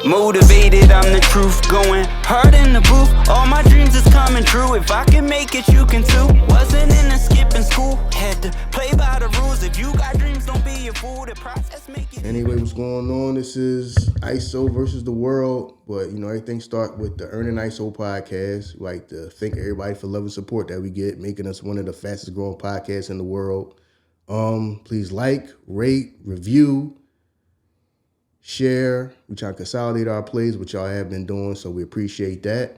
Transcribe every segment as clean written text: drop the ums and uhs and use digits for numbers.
Motivated, I'm the truth. Going hard in the booth. All my dreams is coming true. If I can make it, you can too. Wasn't in a skipping school. Had to play by the rules. If you got dreams, don't be a fool. The process make it. Anyway, what's going on? This is ISO versus the world. But, everything start with the Earning ISO podcast. We like to thank everybody for love and support that we get, making us one of the fastest growing podcasts in the world. Please like, rate, review, share. We try to consolidate our plays, which y'all have been doing, so we appreciate that.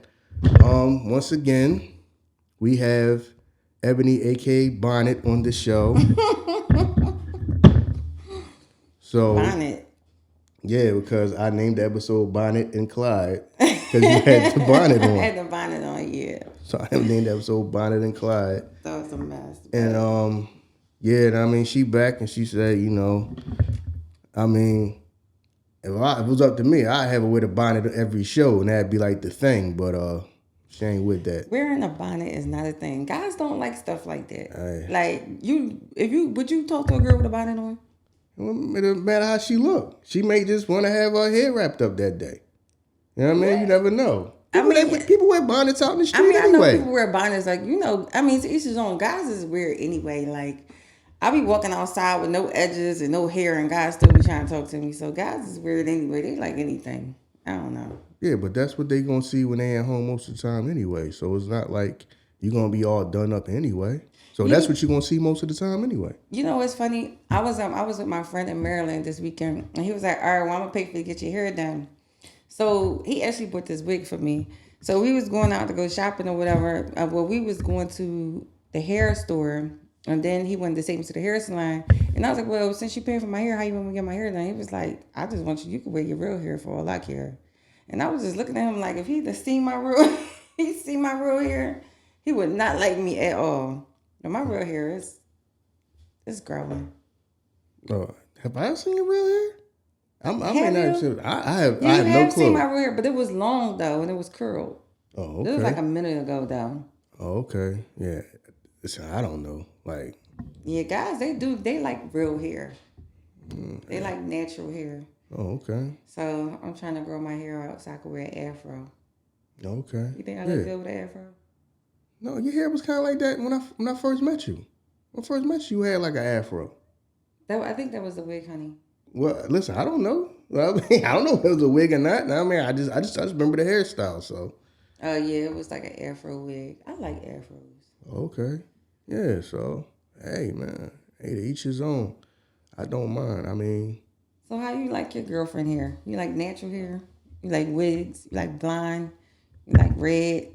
Once again, we have Ebony, aka Bonnet, on the show. So Bonnet. Yeah, because I named the episode Bonnet and Clyde because you had the bonnet on. I had the bonnet on, yeah. So I named the episode Bonnet and Clyde. That was a mess. And she back and she said, if it was up to me, I'd have her with a bonnet every show, and that'd be like the thing. But she ain't with that. Wearing a bonnet is not a thing. Guys don't like stuff like that. Aye. Like would you talk to a girl with a bonnet on? It doesn't matter how she look. She may just want to have her hair wrapped up that day. You know what I mean? You never know. People wear bonnets out in the street anyway. I know people wear bonnets. It's each his own. Guys is weird anyway. Like, I be walking outside with no edges and no hair, and guys still be trying to talk to me. So guys is weird anyway. They like anything. I don't know. Yeah, but that's what they gonna see when they at home most of the time anyway. So it's not like you're gonna be all done up anyway. So that's what you're gonna see most of the time anyway. You know what's funny? I was with my friend in Maryland this weekend, and he was like, "All right, well, I'm gonna pay for you to get your hair done." So he actually bought this wig for me. So we was going out to go shopping or whatever. We was going to the hair store, and then he wanted to take me to the hair salon. And I was like, "Well, since you paying for my hair, how you want me to get my hair done?" He was like, "I just want you can wear your real hair for all I care." And I was just looking at him like, if he'd have seen my real hair, he would not like me at all. Now, my real hair is growing. Oh, have I seen your real hair? I have You no have clue. seen my real hair, but it was long though, and it was curled. Oh, okay. It was like a minute ago though. Oh, okay. Yeah. I don't know. Like. Yeah, guys, they like real hair. They like natural hair. Oh, okay. So I'm trying to grow my hair out so I can wear an afro. Okay. You think I look good with an afro? No, your hair was kind of like that when I first met you. When I first met you, you had like an afro. I think that was the wig, honey. Well, listen, I don't know. I don't know if it was a wig or not. I just remember the hairstyle. So. Oh yeah, it was like an afro wig. I like afros. Okay. Yeah. So hey, man. Hey, to each his own. I don't mind. So how you like your girlfriend hair? You like natural hair? You like wigs? You like blonde? You like red?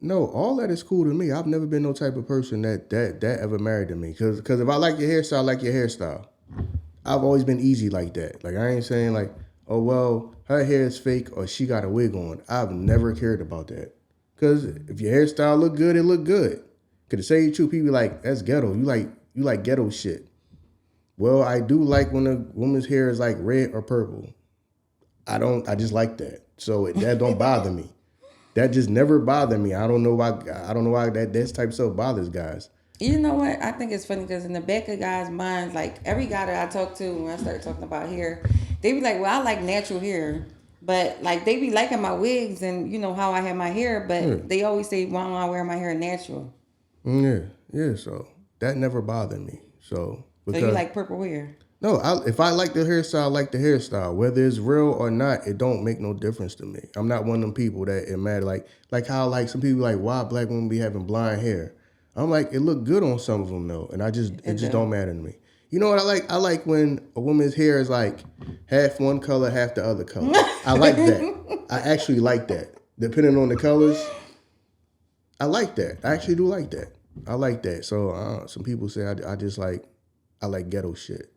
No, all that is cool to me. I've never been no type of person that ever married to me. Cause if I like your hairstyle, I like your hairstyle. I've always been easy like that. Like I ain't saying like, oh well, her hair is fake or she got a wig on. I've never cared about that. Cause if your hairstyle look good, it look good. Cause to say the truth, people be like, that's ghetto. You like ghetto shit. Well, I do like when a woman's hair is like red or purple. I just like that. So that don't bother me. That just never bothered me. I don't know why that type of stuff bothers guys. You know what? I think it's funny because in the back of guys' minds, like every guy that I talk to when I start talking about hair, they be like, well, I like natural hair. But like they be liking my wigs and how I have my hair, but they always say, why don't I wear my hair natural? Yeah. So that never bothered me. So you like purple hair? No, if I like the hairstyle, I like the hairstyle. Whether it's real or not, it don't make no difference to me. I'm not one of them people that it matter. Like how like some people like, why black women be having blonde hair? I'm like, it look good on some of them though, and it just don't matter to me. You know what I like? I like when a woman's hair is like half one color, half the other color. I like that. I actually like that. Depending on the colors, I like that. I actually do like that. I like that. So some people say I like ghetto shit.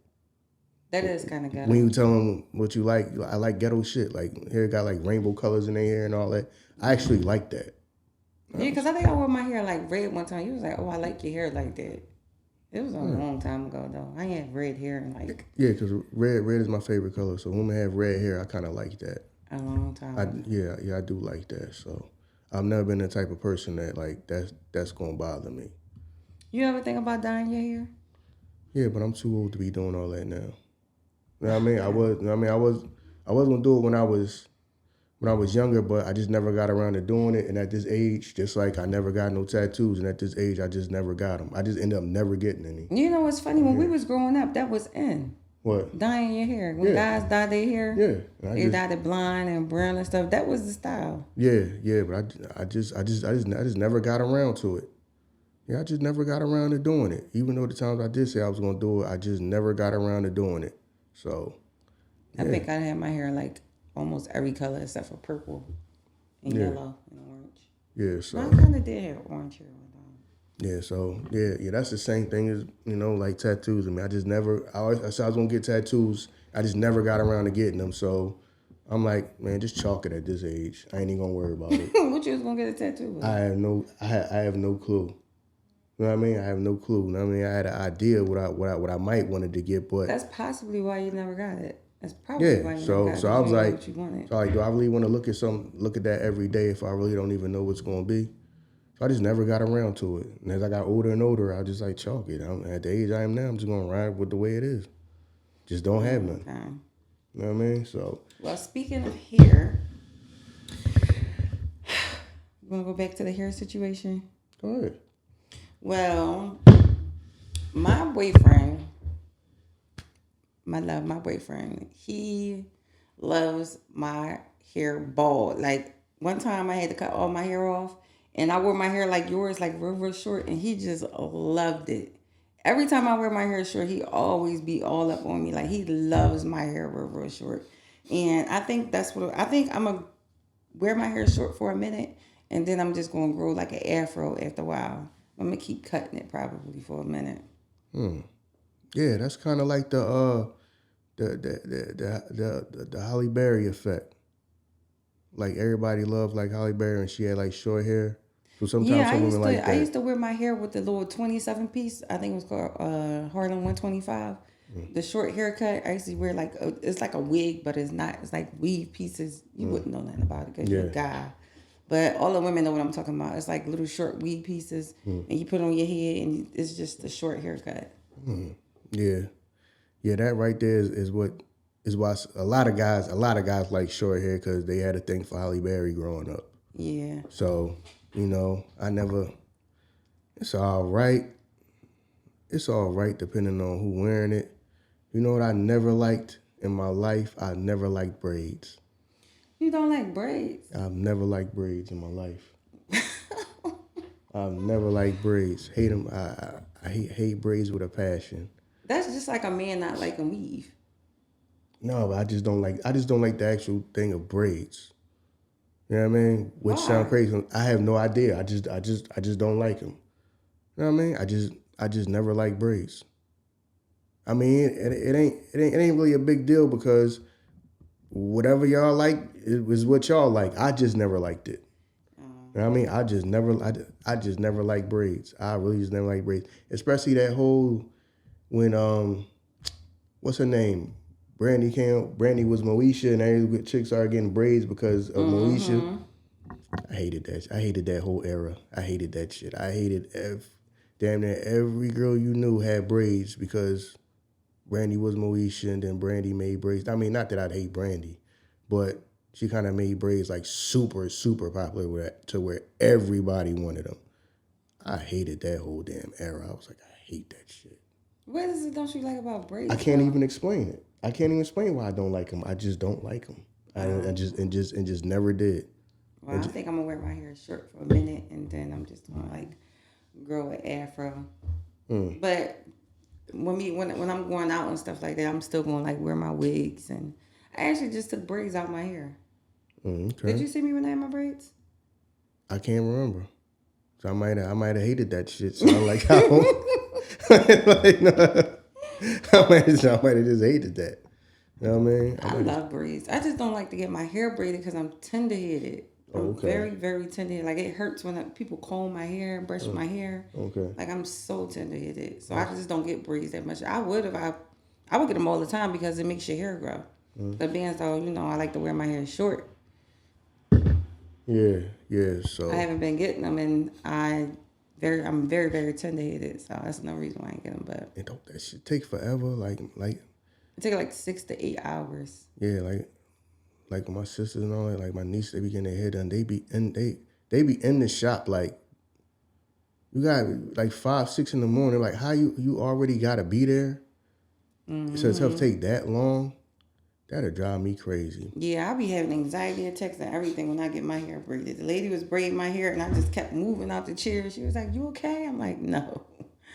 That is kind of ghetto. When you tell them what you like, I like ghetto shit. Like hair got like rainbow colors in their hair and all that. I actually like that. Yeah, because I think I wore my hair like red one time. You was like, oh, I like your hair like that. It was a long time ago though. I had red hair and like. Yeah, because red is my favorite color. So when women have red hair, I kind of like that. A long time ago. Yeah, I do like that. So I've never been the type of person that like that's gonna bother me. You ever think about dyeing your hair? Yeah, but I'm too old to be doing all that now. You know what I mean? I I was gonna do it when I was younger, but I just never got around to doing it. And at this age, just like I never got no tattoos, and at this age, I just never got them. I just ended up never getting any. You know what's funny? When we was growing up, that was in. What? Dyeing your hair. When guys dyed their hair, they dyed it blonde and brown and stuff. That was the style. Yeah, but I just never got around to it. Yeah, I just never got around to doing it. Even though the times I did say I was gonna do it, I just never got around to doing it. So, I think I had my hair like almost every color except for purple and yellow and orange. Yeah, so I kind of did have orange hair one time. Yeah, so yeah, that's the same thing as like tattoos. I mean, I said I was gonna get tattoos. I just never got around to getting them. So I'm like, man, just chalk it at this age. I ain't even gonna worry about it. What you was gonna get a tattoo with? I have no clue. You know what I mean? I have no clue. You know what I mean? I had an idea what I might wanted to get, but that's possibly why you never got it. That's probably why you never got it. So I was like, what you wanted. so like, do I really want to look at that every day if I really don't even know what's gonna be? So I just never got around to it. And as I got older and older, I just like chalk it. At the age I am now, I'm just gonna ride with the way it is. Just don't have none. Okay. You know what I mean? So. Well, speaking of hair, you want to go back to the hair situation? Go ahead. Well, my boyfriend, he loves my hair bald. Like, one time I had to cut all my hair off, and I wore my hair like yours, like real short, and he just loved it. Every time I wear my hair short, he always be all up on me. Like, he loves my hair real short. And I think I think I'm going to wear my hair short for a minute, and then I'm just going to grow like an afro after a while. I'm going to keep cutting it probably for a minute. Yeah, that's kind of like the Halle Berry effect. Like, everybody loved like Halle Berry, and she had like short hair. So sometimes some women like that. I used to wear my hair with the little 27 piece. I think it was called Harlem 125. The short haircut. I used to wear like it's like a wig, but it's not. It's like weave pieces. You wouldn't know nothing about it because you're a guy. But all the women know what I'm talking about. It's like little short weave pieces, and you put it on your head, and it's just a short haircut. Yeah, that right there is why a lot of guys like short hair because they had a thing for Halle Berry growing up. Yeah. So I never. It's all right. It's all right depending on who wearing it. You know what I never liked in my life? I never liked braids. You don't like braids? I've never liked braids in my life. I've never liked braids. Hate them. I hate braids with a passion. That's just like a man not liking weave. No, but I just don't like the actual thing of braids. You know what I mean? Which sound crazy. I have no idea. I just don't like them. You know what I mean? I just never liked braids. I mean, it ain't really a big deal because whatever y'all like is what y'all like. I just never liked it. You know what I mean? I just never liked braids. I really just never liked braids. Especially that whole when what's her name? Brandy was Moesha, and every chicks started getting braids because of Moesha. I hated that. I hated that whole era. I hated that shit. I hated damn near every girl you knew had braids because Brandy was Moesha, and then Brandy made braids. I mean, not that I'd hate Brandy, but she kind of made braids like super, super popular to where everybody wanted them. I hated that whole damn era. I was like, I hate that shit. What is it don't you like about braids? I can't even explain it. I can't even explain why I don't like them. I just don't like them. I just never did. Well, I think I'm gonna wear my hair short for a minute, and then I'm just gonna like grow an afro. But when I'm going out and stuff like that, I'm still gonna like wear my wigs, and I actually just took braids out my hair. Okay. Did you see me when I had my braids? I can't remember. So I might have hated that shit. So I'm like, I might have just hated that. You know what I mean? I love braids. I just don't like to get my hair braided because I'm tender-headed. I'm very, very tender-headed. Like, it hurts when people comb my hair and brush my hair. Okay. Like, I'm so tender-headed. So I just don't get braids that much. I would get them all the time because it makes your hair grow. But being so, I like to wear my hair short. Yeah, so. I haven't been getting them, and I'm very, very tender-headed. So that's no reason why I ain't get them. But that shit take forever. Like it takes like 6 to 8 hours. Yeah, like like my sisters and all that, like my niece, they be getting their hair done. They be in the shop like you got like 5, 6 in the morning. Like how you already gotta be there. So it's tough to take that long. That'll drive me crazy. Yeah, I be having anxiety attacks and everything when I get my hair braided. The lady was braiding my hair and I just kept moving out the chair. She was like, "You okay?" I'm like, "No."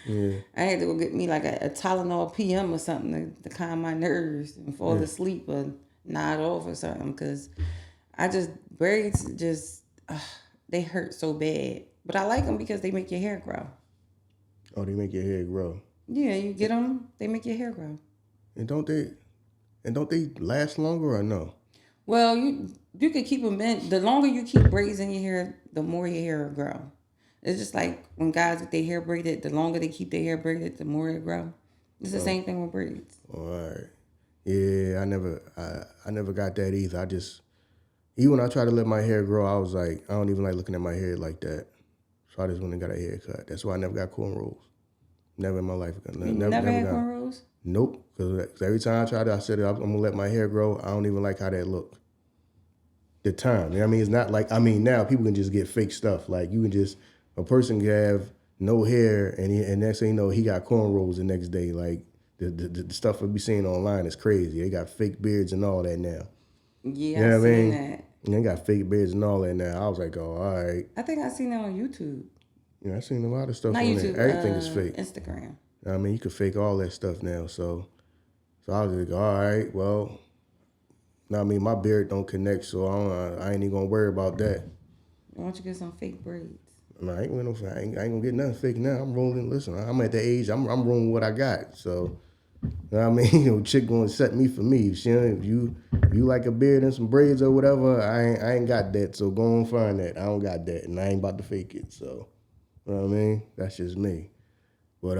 Yeah. I had to go get me like a Tylenol PM or something to calm my nerves and fall asleep or nod off or something because braids they hurt so bad. But I like them because they make your hair grow. Oh, they make your hair grow. Yeah, you get them, they make your hair grow. And don't they last longer or no? Well, you could keep them in. The longer you keep braids in your hair, the more your hair will grow. It's just like when guys get their hair braided, the longer they keep their hair braided, the more it grow. It's the same thing with braids. All right. Yeah, I never got that either. Even when I tried to let my hair grow, I was like, I don't even like looking at my hair like that. So I just went and got a haircut. That's why I never got cornrows. Never in my life. Never had cornrows? Nope. Because every time I tried it, I said, I'm going to let my hair grow. I don't even like how that look. The time. You know what I mean? It's not like, now people can just get fake stuff. Like you can just, a person can have no hair and next thing you know, he got cornrows the next day. Like the stuff we be seeing online is crazy. They got fake beards and all that now. Yeah, you know I've seen that. And they got fake beards and all that now. I was like, oh, all right. I think I seen that on YouTube. Yeah, I seen a lot of stuff Not on YouTube, there. Everything is fake. Instagram. I mean, you can fake all that stuff now. So I was like, all right, well, my beard don't connect, so I ain't even gonna worry about that. Why don't you get some fake braids? No, I ain't gonna get nothing fake now. I'm rolling. Listen, I'm at the age. I'm rolling what I got. So, you know what I mean, chick gonna set me for me. If you like a beard and some braids or whatever, I ain't got that. So go and find that. I don't got that, and I ain't about to fake it. So, you know what I mean? That's just me. But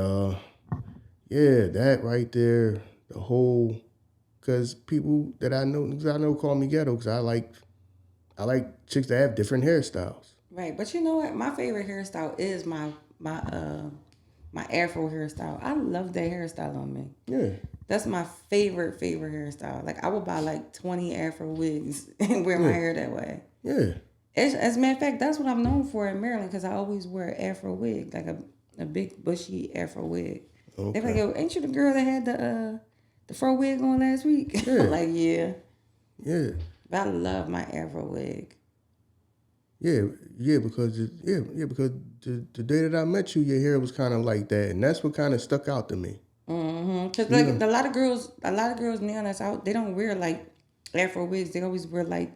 yeah, that right there, the whole, because people that I know call me ghetto because I like chicks that have different hairstyles. Right, but you know what? My favorite hairstyle is my Afro hairstyle. I love that hairstyle on me. Yeah. That's my favorite hairstyle. Like I would buy like 20 Afro wigs and wear my hair that way. Yeah. As a matter of fact, that's what I'm known for in Maryland because I always wear an Afro wig, like a big bushy Afro wig. Okay. They're like, "Yo, ain't you the girl that had the fro wig on last week?" Yeah. I'm like, yeah. Yeah. But I love my Afro wig. Yeah, because the day that I met you, your hair was kind of like that, and that's what kind of stuck out to me. Because like a lot of girls now that's out, they don't wear like Afro wigs. They always wear like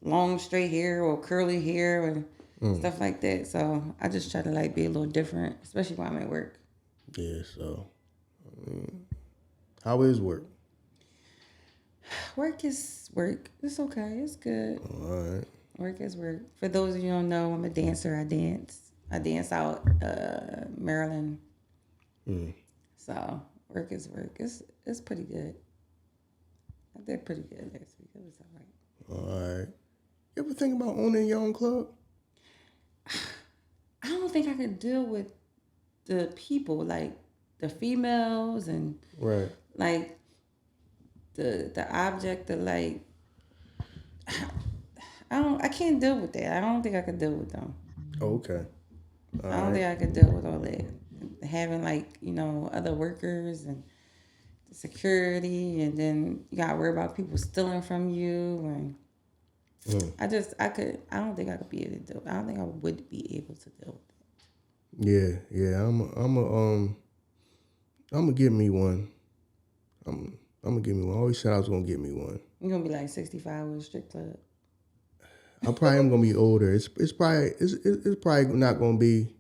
long straight hair or curly hair and stuff like that. So I just try to like be a little different, especially when I'm at work. Yeah. So, how is work? Work is work. It's okay. It's good. All right. Work is work. For those of you who don't know, I'm a dancer. I dance out Maryland. So work is work. It's pretty good. I did pretty good last week. It was all right. All right. You ever think about owning your own club? I don't think I could deal with the people, like the females and Right. like the object of like I can't deal with that. I don't think I could deal with them. Oh, okay. I don't think I could deal with all that. Having like, other workers and the security, and then you gotta worry about people stealing from you, and I don't think I could be able to deal. I don't think I would be able to deal with it. Yeah. I'm gonna get me one. I'm gonna get me one. I always said I was gonna get me one. You're gonna be like 65 with a strip club. I probably am gonna be older. It's probably not gonna be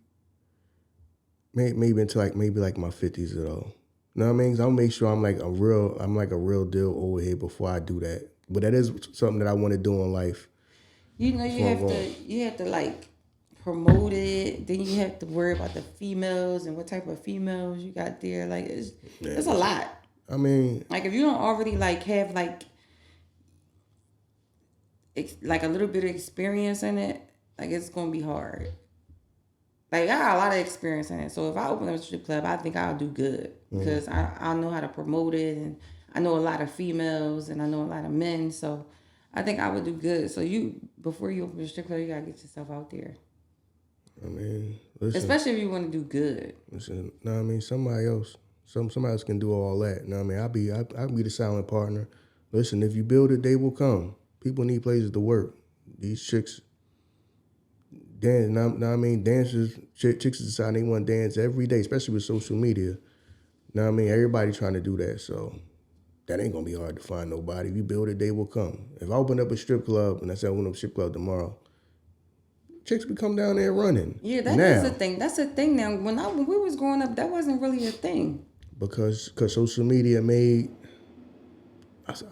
maybe until maybe my 50s though. You know what I mean? 'Cause I'll make sure I'm like a real deal old head before I do that. But that is something that I want to do in life. You have to like promote it. Then you have to worry about the females and what type of females you got there. Like it's a lot. I mean, like if you don't already like have like a little bit of experience in it, like it's gonna be hard. Like I got a lot of experience in it, so if I open up a strip club, I think I'll do good because I know how to promote it, and I know a lot of females and I know a lot of men, so I think I would do good. So before you open a strip club, you gotta get yourself out there. I mean, listen. Especially if you want to do good. Listen, know what I mean? Somebody else can do all that. Know what I mean? I'll be the silent partner. Listen, if you build it, they will come. People need places to work. These chicks dance, know what I mean? Dancers, chicks decide they want to dance every day, especially with social media. Know what I mean? Everybody trying to do that, so that ain't gonna be hard to find nobody. If you build it, they will come. If I open up a strip club and I say I open up a strip club tomorrow, chicks would come down there running. Yeah, that's the thing. That's the thing now. When we was growing up, that wasn't really a thing. Because social media made,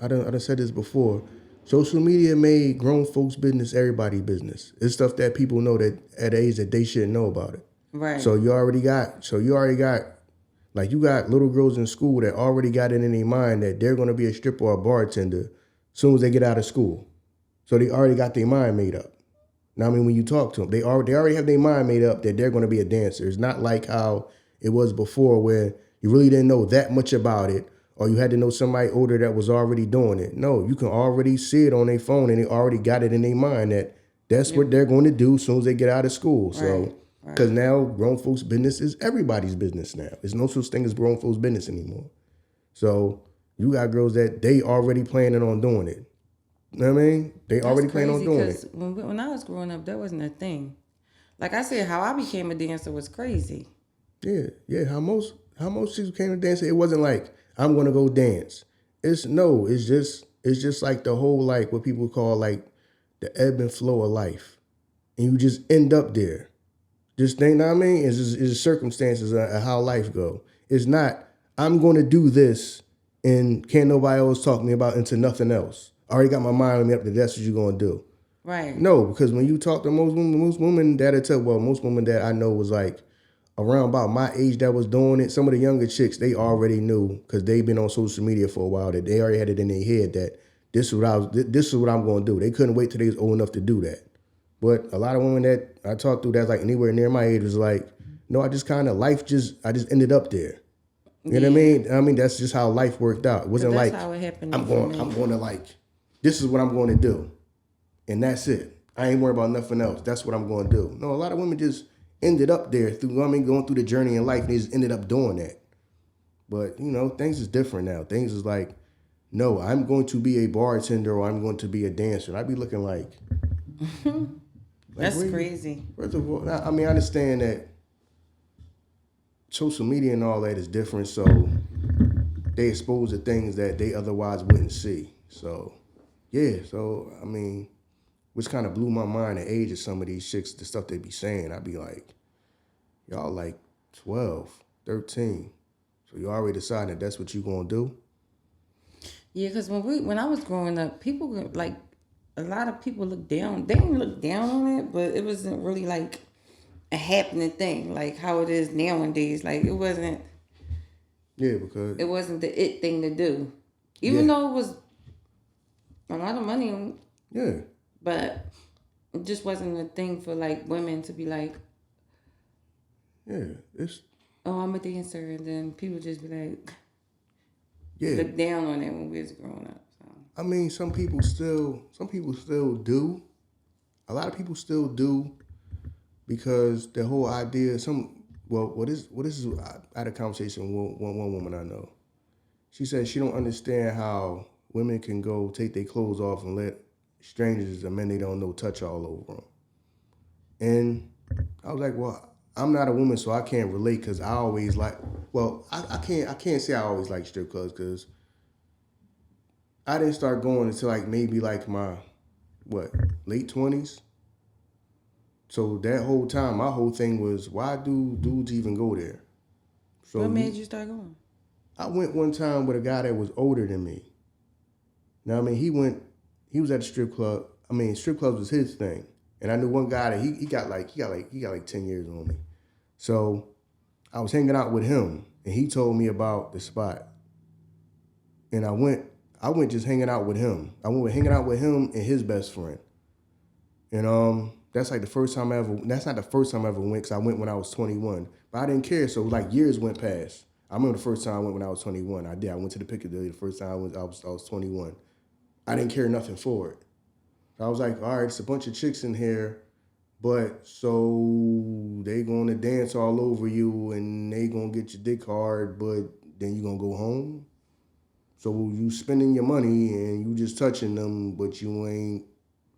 I done said this before, social media made grown folks' business everybody's business. It's stuff that people know that at age that they shouldn't know about it. Right. So you already got, like you got little girls in school that already got it in their mind that they're going to be a stripper or a bartender as soon as they get out of school. So they already got their mind made up. Now, I mean, when you talk to them, they already have their mind made up that they're going to be a dancer. It's not like how it was before where you really didn't know that much about it or you had to know somebody older that was already doing it. No, you can already see it on their phone and they already got it in their mind that that's what they're going to do as soon as they get out of school. So, because now grown folks' business is everybody's business now. There's no such thing as grown folks' business anymore. So you got girls that they already planning on doing it. You know what I mean? They already plan on doing it. When I was growing up, that wasn't a thing. Like I said, how I became a dancer was crazy. Yeah. How most chicks became a dancer, it wasn't like I'm gonna go dance. It's just like the whole like what people call like the ebb and flow of life, and you just end up there. Just think, know what I mean? It's just circumstances of how life go. It's not I'm gonna do this and can't nobody else talk me about into nothing else. I already got my mind made up that that's what you're gonna do. Right. No, because when you talk to most women most women that I know was like around about my age that was doing it, some of the younger chicks, they already knew because they've been on social media for a while that they already had it in their head that this is what I'm gonna do. They couldn't wait till they was old enough to do that. But a lot of women that I talked to that's like anywhere near my age was like, no, I just ended up there. You know what I mean? I mean, that's just how life worked out. It wasn't that's like how it happened I'm going to like, this is what I'm going to do. And that's it. I ain't worried about nothing else. That's what I'm going to do. No, a lot of women just ended up there going through the journey in life and they just ended up doing that. But, things is different now. Things is like, no, I'm going to be a bartender or I'm going to be a dancer. And I'd be looking like that's crazy. First of all, I mean, I understand that social media and all that is different, so they expose the things that they otherwise wouldn't see. So, yeah, I mean, which kind of blew my mind the age of some of these chicks, the stuff they be saying. I'd be like, y'all like 12, 13. So you already decided that's what you gonna do? Yeah, because when I was growing up, people like, a lot of people looked down. They didn't look down on it, but it wasn't really like a happening thing, like how it is nowadays. Like it wasn't. Yeah, because it wasn't the it thing to do, even though it was a lot of money. Yeah. But it just wasn't a thing for like women to be like. Yeah, oh, I'm a dancer, and then people just be like. Yeah. Look down on it when we was growing up. I mean, some people still do. A lot of people still do because the whole idea, I had a conversation with one woman I know. She said she don't understand how women can go take their clothes off and let strangers and men they don't know touch all over them. And I was like, well, I'm not a woman, so I can't relate because I always like, I can't say I always like strip clubs because I didn't start going until like maybe like my, late 20s. So that whole time, my whole thing was, why do dudes even go there? So what made you start going? I went one time with a guy that was older than me. Now, I mean, he was at a strip club. I mean, strip clubs was his thing. And I knew one guy that he got like 10 years on me. So I was hanging out with him and he told me about the spot. And I went just hanging out with him. I went hanging out with him and his best friend. And that's like the first time I ever, that's not the first time I ever went because I went when I was 21. But I didn't care, so like years went past. I remember the first time I went when I was 21. I went to the Piccadilly the first time I was 21. I didn't care nothing for it. I was like, all right, it's a bunch of chicks in here, but so they gonna dance all over you and they gonna get your dick hard, but then you gonna go home. So you spending your money and you just touching them, but you ain't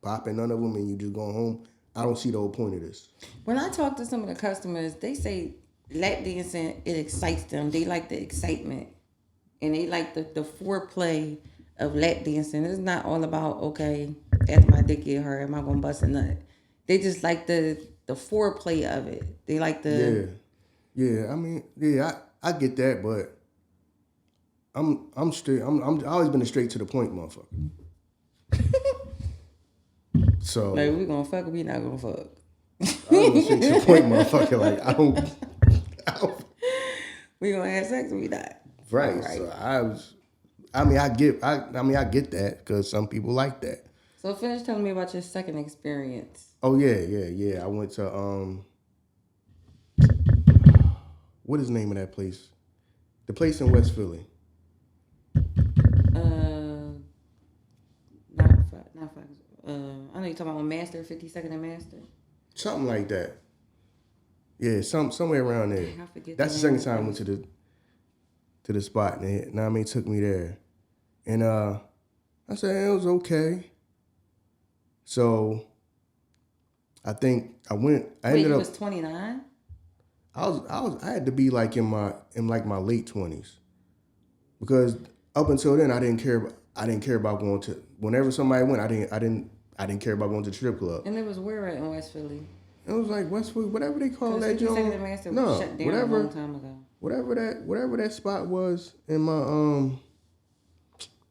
popping none of them and you just going home. I don't see the whole point of this. When I talk to some of the customers, they say lap dancing, it excites them. They like the excitement. And they like the foreplay of lap dancing. It's not all about, okay, after my dick get hard, am I going to bust a nut? They just like the foreplay of it. They like the... Yeah. I mean, yeah, I get that, but I'm straight. I always been a straight to the point motherfucker. So like, we gonna fuck or we not gonna fuck? I'm a straight to the point motherfucker. Like, I don't we gonna have sex or we not? Right. So I get that because some people like that. So finish telling me about your second experience. Oh yeah. I went to what is the name of that place? The place in West Philly. Not Fox. I know you're talking about Master, 52nd and Master. Something like that. Yeah, somewhere around there. I forget. That's the second time I went to the spot, and took me there, and I said it was okay. So I think I went. I ended up. Was 29. I had to be like in my late 20s, because up until then I didn't care about going to. Whenever somebody went, I didn't care about going to the strip club. And it was where in West Philly? It was like Westwood, whatever they call that joint. No, shut down a long time ago. Whatever that spot was in my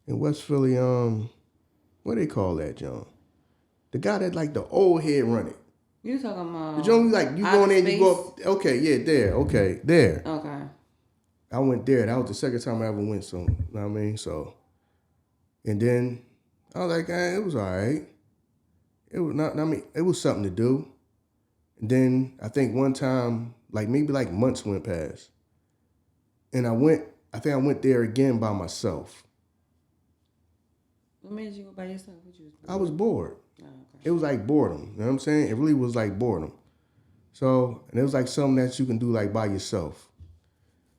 in West Philly, what they call that joint? The guy that like the old head run it. You talking about the joint like you go in there and you go up, okay, yeah, there. Okay. I went there. That was the second time I ever went, so you know what I mean? So and then I was like, it was all right. It was not, I mean, it was something to do. And then I think one time, maybe months went past. And I went there again by myself. What made you go by yourself? I was bored. Oh, okay. It was like boredom. You know what I'm saying? It really was like boredom. So, and it was like something that you can do by yourself.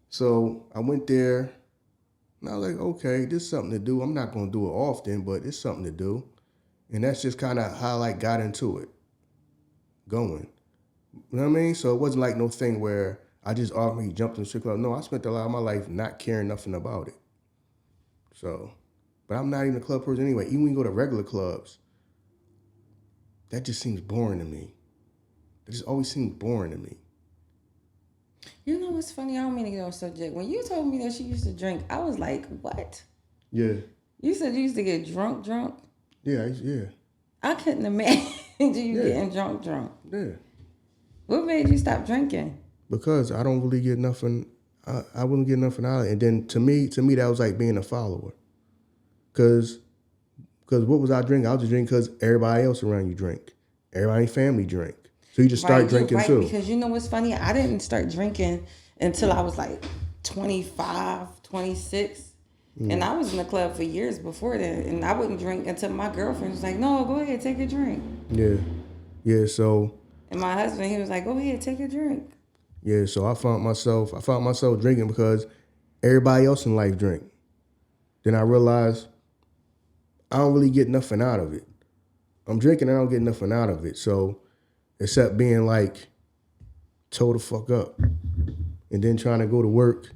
So I went there and I was like, okay, this is something to do. I'm not going to do it often, but it's something to do. And that's just kind of how I got into it. Going. You know what I mean? So it wasn't like no thing where I just automatically jumped in the strip club. No, I spent a lot of my life not caring nothing about it. So, but I'm not even a club person anyway. Even when you go to regular clubs, that just seems boring to me. It just always seems boring to me. You know what's funny? I don't mean to get off subject. When you told me that she used to drink, I was like, what? Yeah. You said you used to get drunk? Yeah. I couldn't imagine you getting drunk. Yeah. What made you stop drinking? Because I don't really get nothing. I wouldn't get nothing out of it. And then to me, that was like being a follower. Because what was I drinking? I was just drinking because everybody else around you drink. Everybody in family drink. So you just start drinking too. Because you know what's funny? I didn't start drinking until I was 25, 26. And I was in the club for years before that. And I wouldn't drink until my girlfriend was like, no, go ahead, take a drink. Yeah, so. And my husband, he was like, go ahead, take a drink. Yeah, so I found myself drinking because everybody else in life drink. Then I realized I don't really get nothing out of it. I'm drinking, I don't get nothing out of it. So, except being toe the fuck up. And then trying to go to work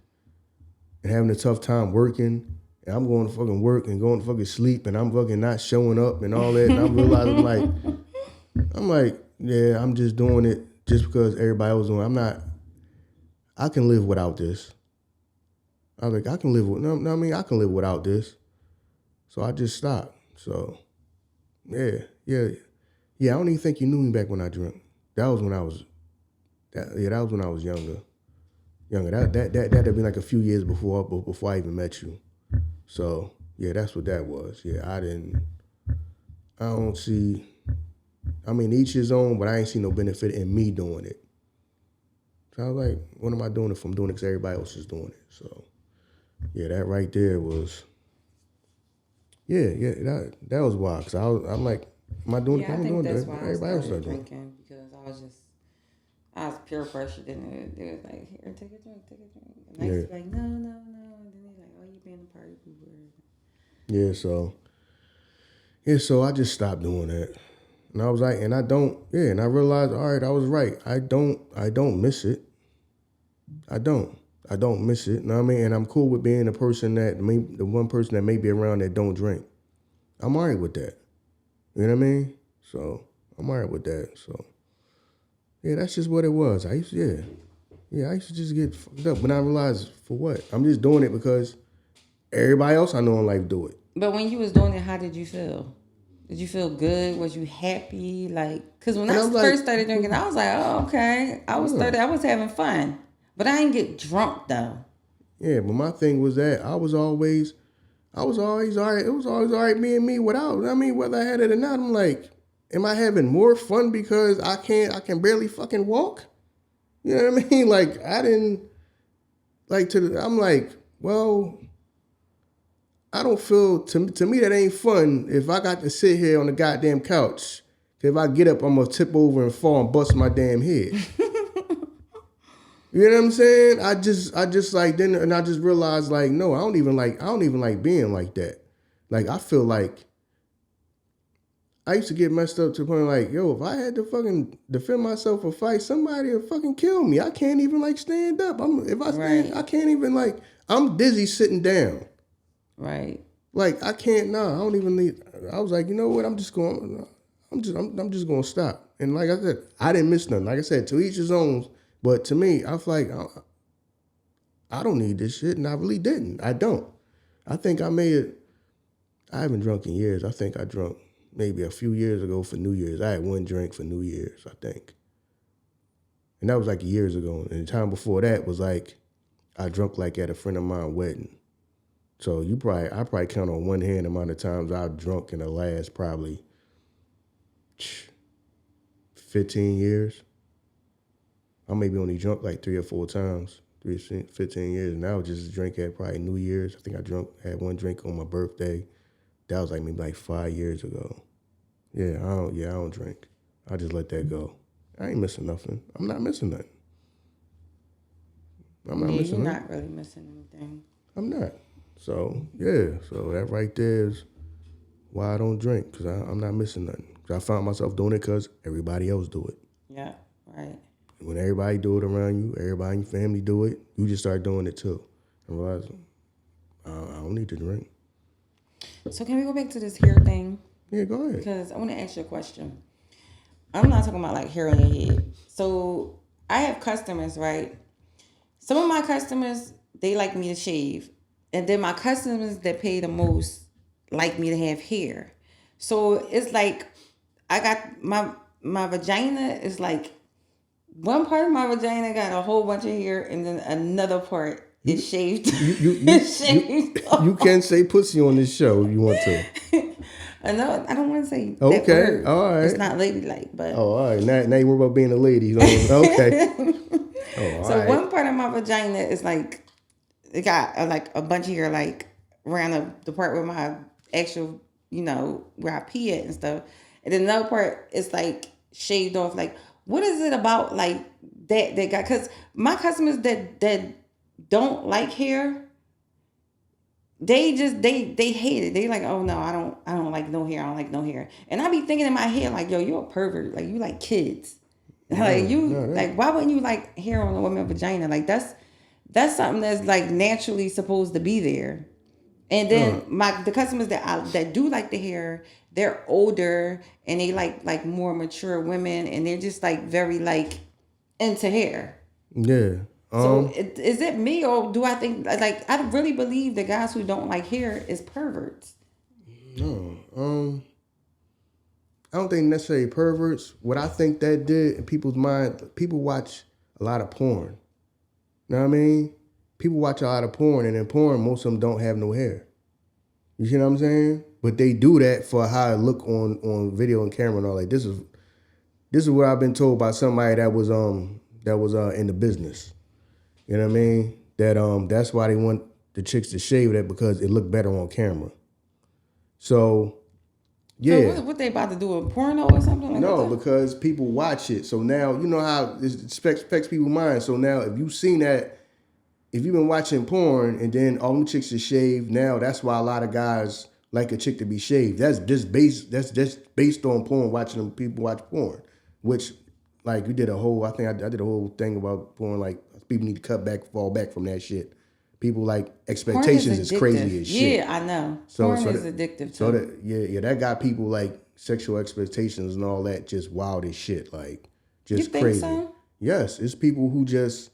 and having a tough time working. And I'm going to fucking work and going to fucking sleep and I'm fucking not showing up and all that. And I'm realizing yeah, I'm just doing it just because everybody was doing it. I can live without this. I was like, I can live without this. So I just stopped. So, yeah. I don't even think you knew me back when I drank. That was when I was younger. That'd have been a few years before I even met you. So, yeah, that's what that was. Yeah, I don't see, each his own, but I ain't see no benefit in me doing it. So I was like, what am I doing if I'm doing it because everybody else is doing it? So, yeah, that right there was, that was wild. Because I'm like, Am I doing Yeah, it? I I'm think doing that's it. why I Everybody else started start doing it. drinking because I was peer pressured and it was like, here, take a drink. And I used to be like, no. And then they're like, oh, you being a party pooper. So I just stopped doing that. And I was like, and I don't, and I realized, all right, I was right. I don't miss it. I don't miss it. You know what I mean? And I'm cool with being the one person that may be around that don't drink. I'm all right with that. You know what I mean? So I'm all right with that. So yeah, that's just what it was. I used to just get fucked up. But I realized, for what? I'm just doing it because everybody else I know in life do it. But when you was doing it, how did you feel? Did you feel good? Was you happy? Like, because when And I I'm like, first started drinking, I was like, oh, okay. I was 30. I was having fun. But I didn't get drunk, though. yeah, but my thing was that I was always all right. It was always all right being me without. I mean, whether I had it or not, I'm like, am I having more fun because I can barely fucking walk? You know what I mean? Like, I didn't, I'm like, well, I don't feel, to me that ain't fun if I got to sit here on the goddamn couch. If I get up, I'm gonna tip over and fall and bust my damn head. You know what I'm saying? I just like then, and I just realized like, no, I don't even like being like that. Like, I feel like I used to get messed up to the point like, yo, if I had to fucking defend myself or fight, somebody would fucking kill me. I can't even like stand up. If I stand, Right. I can't even like, I'm dizzy sitting down. Right. Like, I can't. Nah, I don't even need. I was like, you know what? I'm just going to stop. And like I said, I didn't miss nothing. Like I said, to each his own. But to me, I feel like I don't need this shit, and I really didn't. I don't. I think I made it. I haven't drunk in years. I think I drunk maybe a few years ago for New Year's. I had one drink for New Year's, I think. And that was like years ago. And the time before that was like, I drunk like at a friend of mine's wedding. So I probably count on one hand the amount of times I've drunk in the last probably 15 years. I maybe only drunk like 3 or 4 times, 15 years. And I would just drink at probably New Year's. I think had one drink on my birthday. That was like maybe like 5 years ago. Yeah, I don't drink. I just let that go. I ain't missing nothing. I'm not missing nothing. You're not really missing anything. I'm not. So, yeah. So that right there is why I don't drink, because I'm not missing nothing. Because I found myself doing it because everybody else do it. Yeah, right. When everybody do it around you, everybody in your family do it, you just start doing it too. And realize, I don't need to drink. So can we go back to this hair thing? Yeah, go ahead. Because I want to ask you a question. I'm not talking about like hair on your head. So I have customers, right? Some of my customers, they like me to shave. And then my customers that pay the most like me to have hair. So it's like I got my vagina is like one part of my vagina got a whole bunch of hair and then another part is shaved. You can say pussy on this show if you want to. I know I don't want to say that Okay, word. all right. It's not ladylike, but Oh, all right. Now you worry about being a lady. Okay. So right. One part of my vagina is like it got like a bunch of hair like around the part where my actual, where I pee at and stuff. And then another part is like shaved off. Like, what is it about like that got? Because my customers that don't like hair, they hate it. They like, oh no, I don't like no hair. I don't like no hair. And I be thinking in my head like, yo, you're a pervert. Like you like kids. Like why wouldn't you like hair on a woman's vagina? Like that's something that's like naturally supposed to be there. And then the customers that do like the hair, they're older and they like more mature women and they're just like very like into hair. Yeah. So is it me or do I think like I really believe the guys who don't like hair is perverts? No. I don't think necessarily perverts. What I think that did in people's mind, people watch a lot of porn. You know what I mean? People watch a lot of porn, and in porn, most of them don't have no hair. You see what I'm saying? But they do that for how it look on video and camera and all that. This is what I've been told by somebody that was in the business. You know what I mean? That's why they want the chicks to shave that because it looked better on camera. So Yeah. So what they about to do, a porno or something like that? No, because people watch it. So now, you know how it affects people's minds. So now if you've seen that, if you've been watching porn and then all them chicks are shaved, now that's why a lot of guys like a chick to be shaved. That's just based on porn, watching them people watch porn. Which, like, we did a whole, I think I did a whole thing about porn, like, people need to fall back from that shit. People like expectations is crazy as shit. Yeah, I know. Porn is addictive too. That got people like sexual expectations and all that just wild as shit, like just you think crazy. So? Yes, it's people who just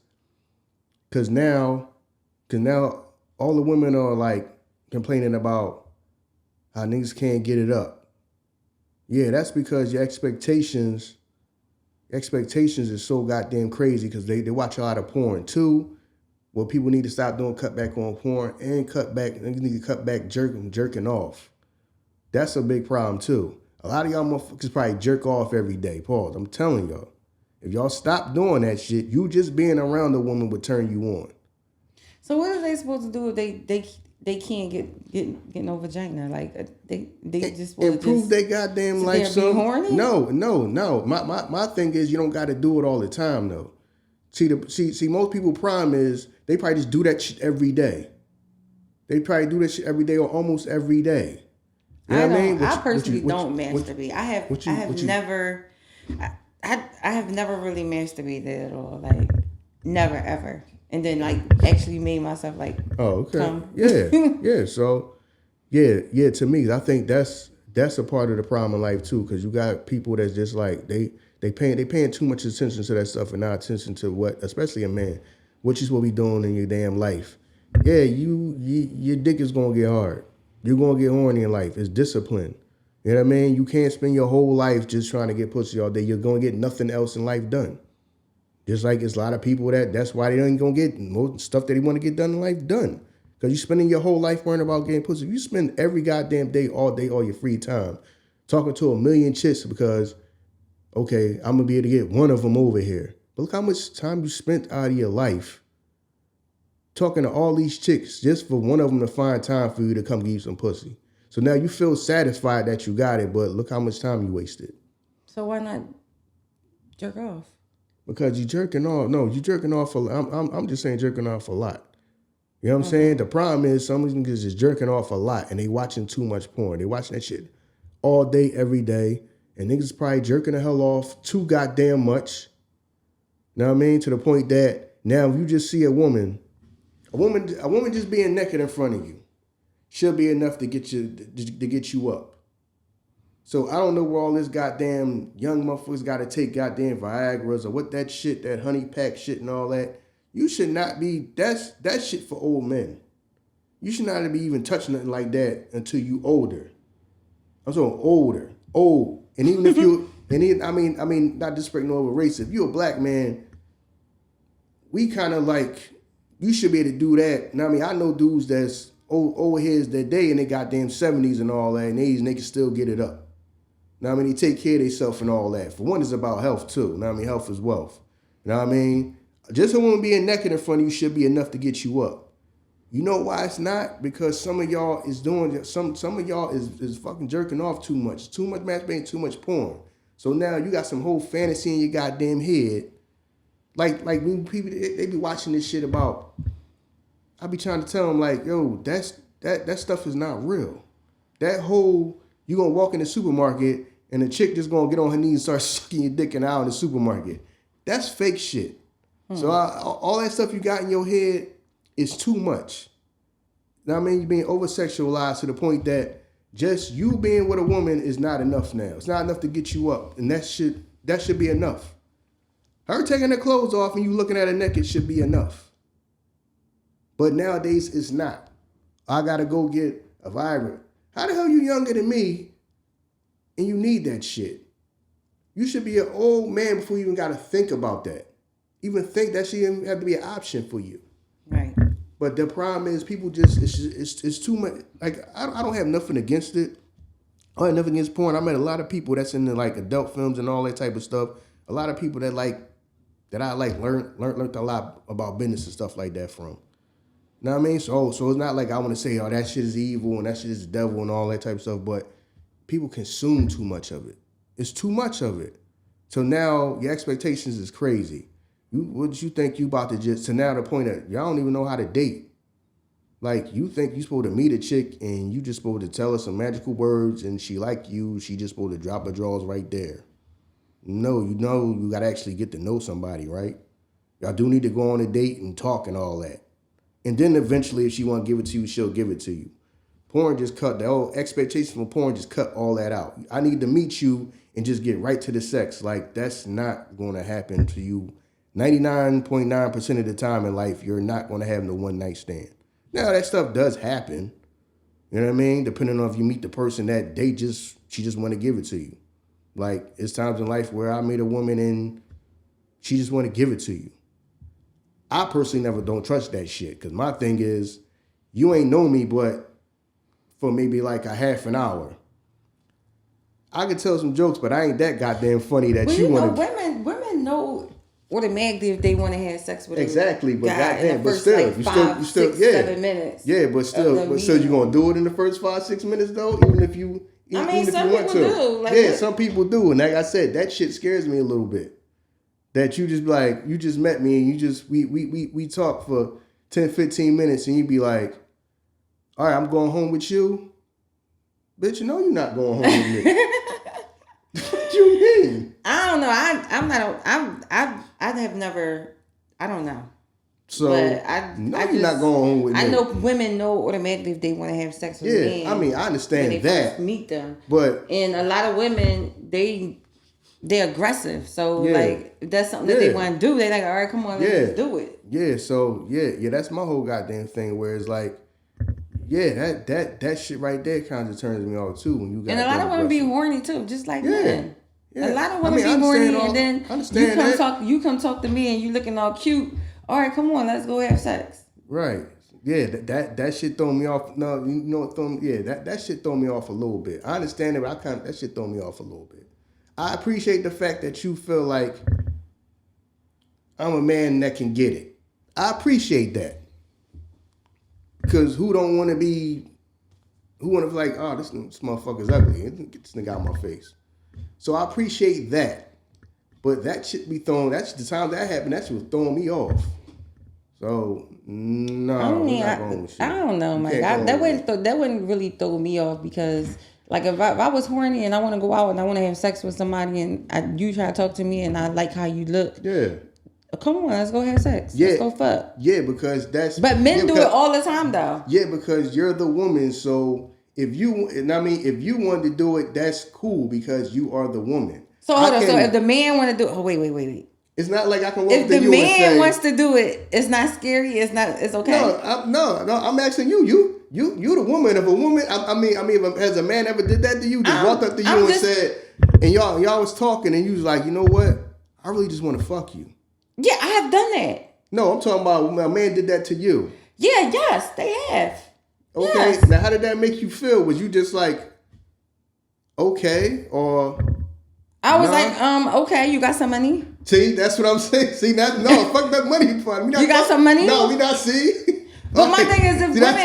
cause now all the women are like complaining about how niggas can't get it up. Yeah, that's because your expectations is so goddamn crazy because they watch a lot of porn too. Well, people need to stop doing cut back on porn and they need to cut back jerking off. That's a big problem too. A lot of y'all motherfuckers probably jerk off every day. Pause. I'm telling y'all. If y'all stop doing that shit, you just being around a woman would turn you on. So what are they supposed to do if they can't get no vagina? Like they just supposed improve to they goddamn life. Be horny? No. My thing is you don't got to do it all the time though. See, most people prime is they probably just do that shit every day. They probably do that shit every day or almost every day. You know what I mean? I personally don't masturbate. I have never really masturbated at all. Like never ever. And then like actually made myself like come. Yeah. So yeah. To me, I think that's a part of the problem in life too, because you got people that's just like they paying too much attention to that stuff and not attention to what, especially a man, what you supposed to be doing in your damn life. Yeah, your dick is gonna get hard. You're gonna get horny in life. It's discipline. You know what I mean? You can't spend your whole life just trying to get pussy all day. You're gonna get nothing else in life done. Just like it's a lot of people that's why they ain't gonna get most stuff that they want to get done in life done. Because you're spending your whole life worrying about getting pussy. If you spend every goddamn day, all your free time, talking to a million chicks because, okay, I'm gonna be able to get one of them over here. But look how much time you spent out of your life talking to all these chicks just for one of them to find time for you to come give you some pussy. So now you feel satisfied that you got it, but look how much time you wasted. So why not jerk off? Because you jerking off. No, you jerking off. I'm just saying jerking off a lot. You know what I'm saying? The problem is some of these niggas is jerking off a lot and they watching too much porn. They watching that shit all day, every day. And niggas probably jerking the hell off too goddamn much. You know what I mean? To the point that now if you just see a woman just being naked in front of you, she'll be enough to get you up. So I don't know where all this goddamn young motherfuckers got to take goddamn Viagra's or what that shit, that honey pack shit and all that. You should not be, that shit for old men. You should not be even touching nothing like that until you older. I'm saying older, old. And even if you, I mean, not disrespecting over race. If you're a black man, we kind of like, you should be able to do that. Now, I mean, I know dudes that's old heads that day in their goddamn 70s and all that, and they can still get it up. Now, I mean, they take care of themselves and all that. For one, it's about health, too. Now, I mean, health is wealth. You know what I mean? Just a woman being naked in front of you should be enough to get you up. You know why it's not? Because some of y'all is doing, some of y'all is fucking jerking off too much masturbating, too much porn. So now you got some whole fantasy in your goddamn head. Like when people, they be watching this shit about, I be trying to tell them like, yo, that stuff is not real. That whole, you gonna walk in the supermarket and the chick just gonna get on her knees and start sucking your dick in the aisle in the supermarket. That's fake shit. So all that stuff you got in your head is too much. You know what I mean? You're being over-sexualized to the point that just you being with a woman is not enough now. It's not enough to get you up. And that should be enough. Her taking her clothes off and you looking at her naked should be enough. But nowadays, it's not. I got to go get a Viagra. How the hell you younger than me and you need that shit? You should be an old man before you even got to think about that. Even think that should even have to be an option for you. Right. But the problem is people just, it's too much. Like, I don't have nothing against it. I have nothing against porn. I met a lot of people that's in the like adult films and all that type of stuff. A lot of people that I learned a lot about business and stuff like that from. You know what I mean? So it's not like I want to say, oh, that shit is evil and that shit is the devil and all that type of stuff. But people consume too much of it. It's too much of it. So now your expectations is crazy. What you think you about to just, to now the point that y'all don't even know how to date. Like, you think you supposed to meet a chick and you just supposed to tell her some magical words and she like you, she just supposed to drop her drawers right there. No, you got to actually get to know somebody, right? Y'all do need to go on a date and talk and all that. And then eventually, if she want to give it to you, she'll give it to you. Porn just cut, the whole expectation from porn just cut all that out. I need to meet you and just get right to the sex. Like, that's not going to happen to you. 99.9% of the time in life, you're not going to have no one night stand. Now, that stuff does happen. You know what I mean? Depending on if you meet the person that she just want to give it to you. Like, it's times in life where I meet a woman and she just want to give it to you. I personally never don't trust that shit, because my thing is, you ain't know me but for maybe like a half an hour. I could tell some jokes, but I ain't that goddamn funny that you want to. Women know automatically if they want to have sex with exactly, but goddamn, but first, still, like, you 5, still, 6, yeah, 7 minutes. Yeah, but still you gonna do it in the first 5-6 minutes though, even if you. I mean, some people do. Like, yeah, some people do, and like I said, that shit scares me a little bit. That you just like, you just met me and you just we talk for 10-15 minutes and you be like, all right, I'm going home with you. Bitch, you know you're not going home with me. What you mean? I don't know. I have never. I don't know. So but you're not going home with me. I know women know automatically if they want to have sex with men. Yeah, I mean, I understand when they that. first meet them, but and a lot of women they're aggressive. So like, if that's something that they want to do, they're like, all right, come on, let's do it. Yeah. So yeah, that's my whole goddamn thing. Where it's like, yeah, that shit right there kind of turns me off too. When you got, and a lot of women be horny too, just like men. Yeah. A lot of women be horny, and then you come talk to me, and you looking all cute. All right, come on, let's go have sex. Right. Yeah, that shit throw me off. No, you know what that shit throw me off a little bit. I understand it, but that shit throw me off a little bit. I appreciate the fact that you feel like I'm a man that can get it. I appreciate that. Because who want to be like, oh, this motherfucker's ugly. Get this nigga out of my face. So I appreciate that. But that shit be thrown, that's the time that happened, that shit was throwing me off. So, no, we're not going with shit. I don't know, Mike. That wouldn't really throw me off, because like if I was horny and I want to go out and I want to have sex with somebody and you try to talk to me and I like how you look. Yeah. Come on, let's go have sex. Yeah. Let's go fuck. Yeah, because that's... But men do it all the time, though. Yeah, because you're the woman, so if you wanted to do it, that's cool because you are the woman. So hold on, so if the man want to do it... Oh, wait. It's not like I can walk up to you and say... If the man wants to do it, it's not scary, it's okay? No, I'm asking you. You the woman. If a woman... I mean, has a man ever did that to you? Just walked up to you and said... And y'all was talking and you was like, you know what? I really just want to fuck you. Yeah, I have done that. No, I'm talking about when a man did that to you. Yeah, yes, they have. Okay, yes. Now how did that make you feel? Was you just like, okay, or... I was like, okay, you got some money? See, that's what I'm saying. See, fuck that money part. You got some money? No, we not see. But my thing is, if women...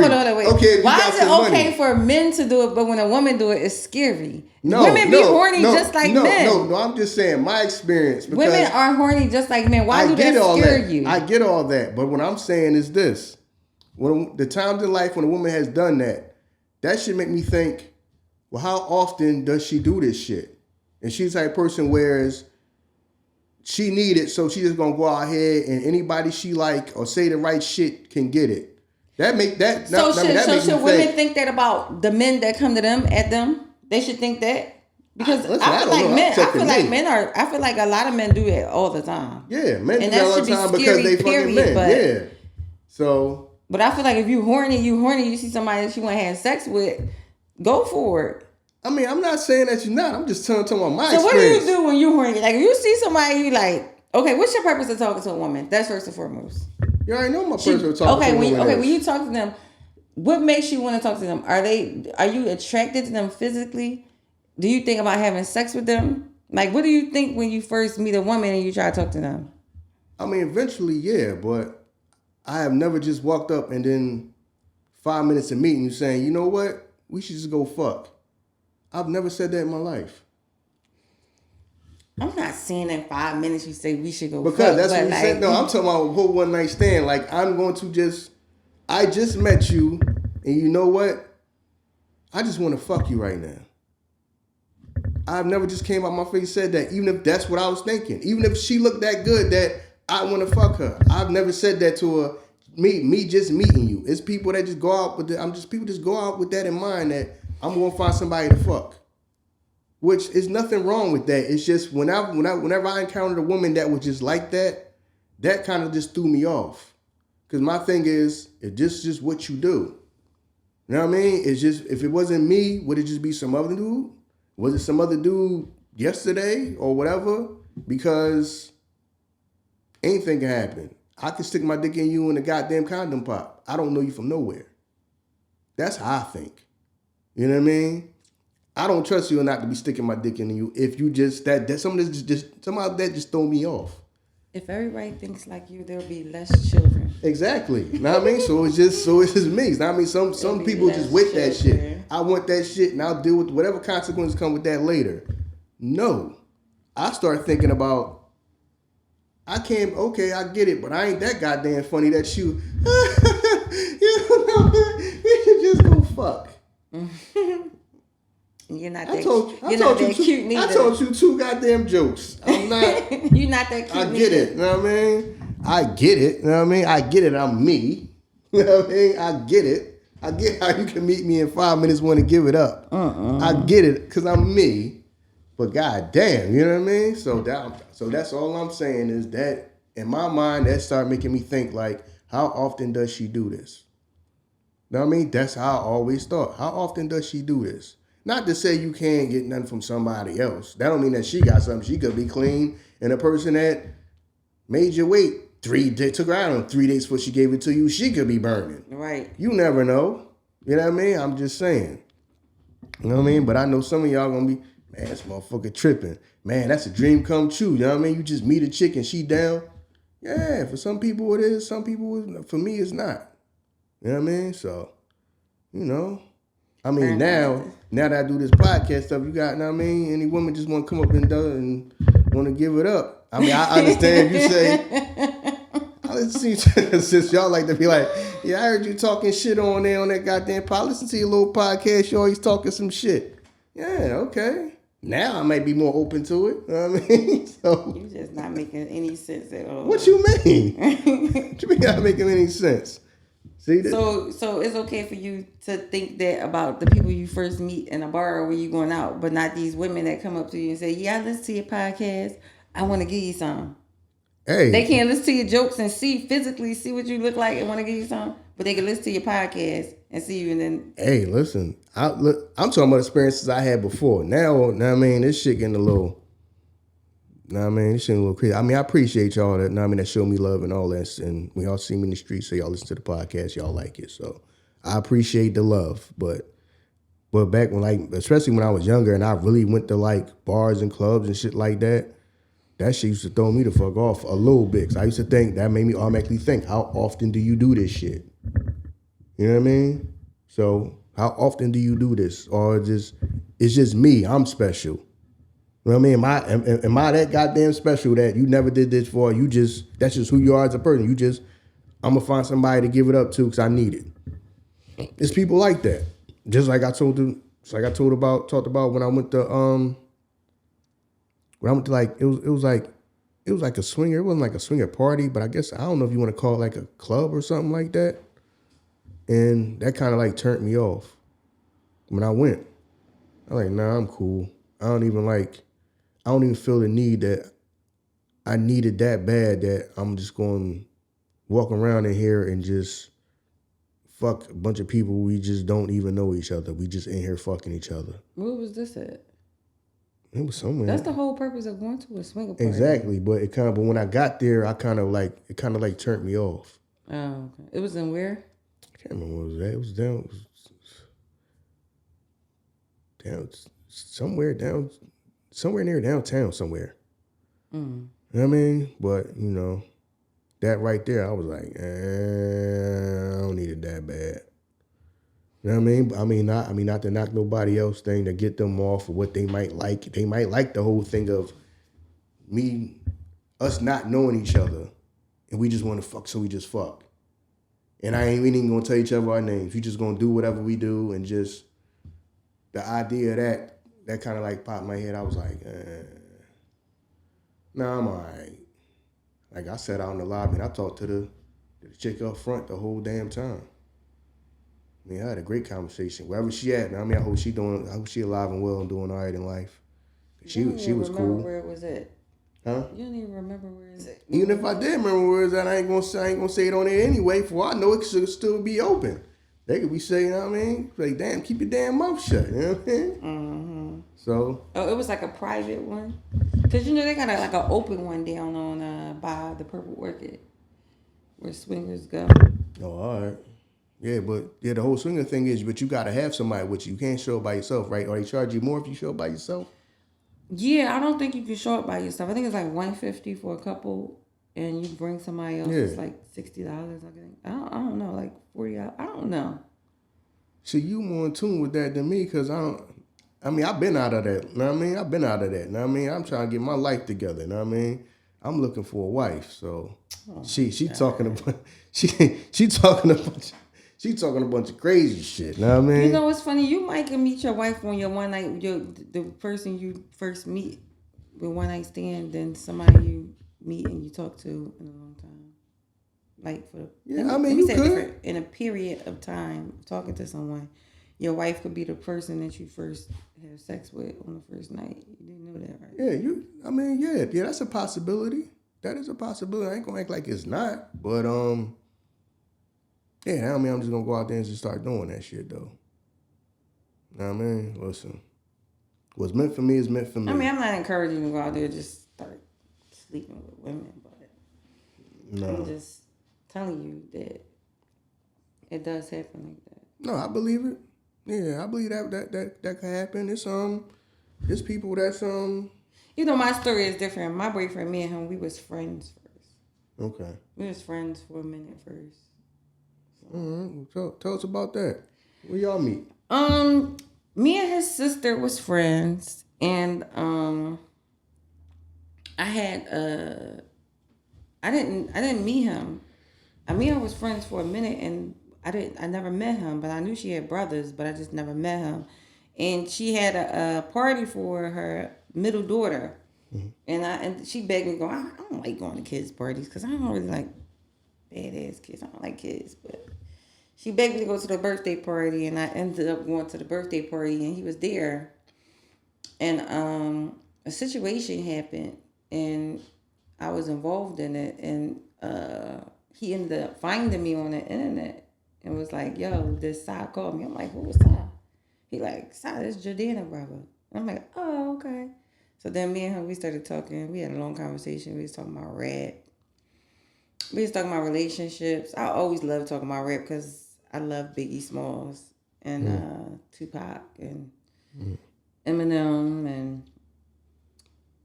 Hold on, wait. Okay, why is it okay for men to do it, but when a woman do it, it's scary? Women be horny just like men. No, I'm just saying my experience. Women are horny just like men. Why do that scare you? I get all that, but what I'm saying is this. When the times in life when a woman has done that should make me think, well, how often does she do this shit? And she's the type of person whereas she need it, so she just gonna go out here and anybody she like or say the right shit can get it. That make that. So should women think that about the men that come to them at them? They should think that, because I feel like a lot of men do it all the time. Yeah, men do it all the time because they fucking men. Yeah. So. But I feel like if you horny, you see somebody that you want to have sex with, go for it. I mean, I'm not saying that you're not. I'm just telling about my experience. So what do you do when you horny? Like, if you see somebody, you like, okay, what's your purpose of talking to a woman? That's first and foremost. You already know my purpose of talking to a woman. When you talk to them, what makes you want to talk to them? Are you attracted to them physically? Do you think about having sex with them? Like, what do you think when you first meet a woman and you try to talk to them? I mean, eventually, yeah, but I have never just walked up and then 5 minutes of meeting you saying, you know what? We should just go fuck. I've never said that in my life. I'm not saying in 5 minutes you say we should go Because fuck, that's but what you said. No, I'm talking about a whole one night stand. Like, I'm going to just, I just met you, and you know what? I just want to fuck you right now. I've never just came out my face and said that, even if that's what I was thinking. Even if she looked that good that I want to fuck her. I've never said that to her. Me just meeting you. It's people that just go out with people just go out with that in mind that I'm going to find somebody to fuck. Which is nothing wrong with that. It's just whenever I encountered a woman that was just like that, that kind of just threw me off. Because my thing is, it's just what you do. You know what I mean? It's just, if it wasn't me, would it just be some other dude? Was it some other dude yesterday or whatever? Because anything can happen. I can stick my dick in you in a goddamn condom pop. I don't know you from nowhere. That's how I think. You know what I mean? I don't trust you not to be sticking my dick in you if you just that some of this just somehow that just throw me off. If everybody thinks like you, there'll be less children. Exactly. You know what I mean? So it's just me. You know what I mean? Some people just with that shit. I want that shit and I'll deal with whatever consequences come with that later. No. I start thinking about I get it, but I ain't that goddamn funny that you you know, we should just go fuck. You're not that cute neither. I told you 2 goddamn jokes. I'm not. You're not that cute. I get it. You know what I mean? I get it. You know what I mean? I get it. I'm me. You know what I mean? I get it. I get how you can meet me in 5 minutes, want to give it up. I get it because I'm me. But goddamn, you know what I mean? So that's all I'm saying is that in my mind that started making me think like, how often does she do this? You know what I mean? That's how I always thought. How often does she do this? Not to say you can't get nothing from somebody else. That don't mean that she got something. She could be clean. And a person that made you wait took her out on 3 days before she gave it to you, she could be burning. Right. You never know. You know what I mean? I'm just saying. You know what I mean? But I know some of y'all gonna be, man, this motherfucker tripping. Man, that's a dream come true. You know what I mean? You just meet a chick and she down. Yeah, for some people it is. Some people, for me, it's not. You know what I mean? So, you know. I mean, now that I do this podcast stuff, you got, you know what I mean? Any woman just want to come up and want to give it up. I mean, I understand if you say, since y'all like to be like, yeah, I heard you talking shit on there on that goddamn pod. Listen to your little podcast. You always talking some shit. Yeah, okay. Now I might be more open to it. You know what I mean? So You're just not making any sense at all. What you mean? What you mean not making any sense? See that? So it's okay for you to think that about the people you first meet in a bar or when you going out, but not these women that come up to you and say, yeah, I listen to your podcast. I want to give you some. Hey. They can't listen to your jokes and physically see what you look like and want to give you some, but they can listen to your podcast and see you and then. Hey, listen, I'm talking about experiences I had before. Now, I mean, this shit getting a little. I mean, this shit getting a little crazy. I mean, I appreciate y'all that. I mean, that show me love and all that. And when y'all see me in the street, say y'all listen to the podcast, y'all like it. So I appreciate the love, but back when, like, especially when I was younger and I really went to like bars and clubs and shit like that. That shit used to throw me the fuck off a little bit. Cause I used to think, that made me automatically think, how often do you do this shit? You know what I mean? So how often do you do this? Or it's just me, I'm special. You know what I mean? Am I that goddamn special that you never did this for? That's just who you are as a person. I'm gonna find somebody to give it up to because I need it. It's people like that. Just like I talked about when I went to like it was like a swinger. It wasn't like a swinger party, but I guess I don't know if you want to call it like a club or something like that. And that kind of like turned me off when I went. I'm like, nah, I'm cool. I don't even feel the need that I need it that bad that I'm just going to walk around in here and just fuck a bunch of people. We just don't even know each other. We just in here fucking each other. Where was this at? It was somewhere. That's the whole purpose of going to a swinger party. Exactly, but but when I got there, it kind of like turned me off. Oh, okay. It was in where? I can't remember what it was at. It was down somewhere near downtown somewhere. Mm. You know what I mean? But, you know, that right there, I was like, I don't need it that bad. You know what I mean? Not to knock nobody else thing to get them off of what they might like. They might like the whole thing of us not knowing each other, and we just want to fuck, so we just fuck. And we ain't even gonna tell each other our names. We just gonna do whatever we do, and just the idea of that kind of like popped in my head. I was like, nah, I'm all right. Like I sat out in the lobby and I talked to the chick up front the whole damn time. I mean, I had a great conversation. Wherever she at, man. I mean, I hope she alive and well and doing all right in life. She was cool. Where it was at? Huh? You don't even remember where it's at. Even if I did remember where it's at, I ain't gonna say it on there anyway. For I know it should still be open. They could be saying, you know what I mean? Like, damn, keep your damn mouth shut. You know what I mean? Mm-hmm. So. Oh, it was like a private one? Because, they got like an open one down on by the Purple Orchid where swingers go. Oh, all right. Yeah, but the whole swinger thing is, but you got to have somebody with you. You can't show up by yourself, right? Or they charge you more if you show up by yourself? Yeah, I don't think you can show up by yourself. I think it's like $150 for a couple, and you bring somebody else. Yeah. It's like $60. I think. I don't know, like $40. I don't know. See, you more in tune with that than me, because I've been out of that. You know what I mean? I've been out of that. You know what I mean? I'm trying to get my life together. You know what I mean? I'm looking for a wife, so she talking about she talking a bunch of crazy shit. Know what I mean? You know what's funny? You might can meet your wife on your one night, the person you first meet with one night stand, than somebody you meet and you talk to in a long time. Like you could. In a period of time talking to someone, your wife could be the person that you first have sex with on the first night. You didn't know that, right? Yeah, that's a possibility. That is a possibility. I ain't gonna act like it's not, but yeah, I'm just gonna go out there and just start doing that shit though. Know what I mean? Listen, what's meant for me is meant for me. I mean, I'm not encouraging you to go out there and just start sleeping with women, but no. I'm just telling you that it does happen like that. No, I believe it. Yeah, I believe that could happen. It's people that's my story is different. My boyfriend, me and him, we was friends first. Okay. We was friends for a minute first. So. All right. Tell us about that. Where y'all meet? Me and his sister was friends, and I didn't meet him. Me and him was friends for a minute, and I never met him, but I knew she had brothers, but I just never met him. And she had a party for her middle daughter, mm-hmm. and she begged me to go. I don't like going to kids' parties because I don't really like badass kids. I don't like kids, but she begged me to go to the birthday party, and I ended up going to the birthday party, and he was there. And a situation happened, and I was involved in it, and he ended up finding me on the internet. And was like, yo, this Sai called me. I'm like, who was Sai? He like, Sai, this Jordana brother. And I'm like, oh, okay. So then me and him, we started talking. We had a long conversation. We was talking about rap. We was talking about relationships. I always love talking about rap because I love Biggie Smalls and Tupac and Eminem, and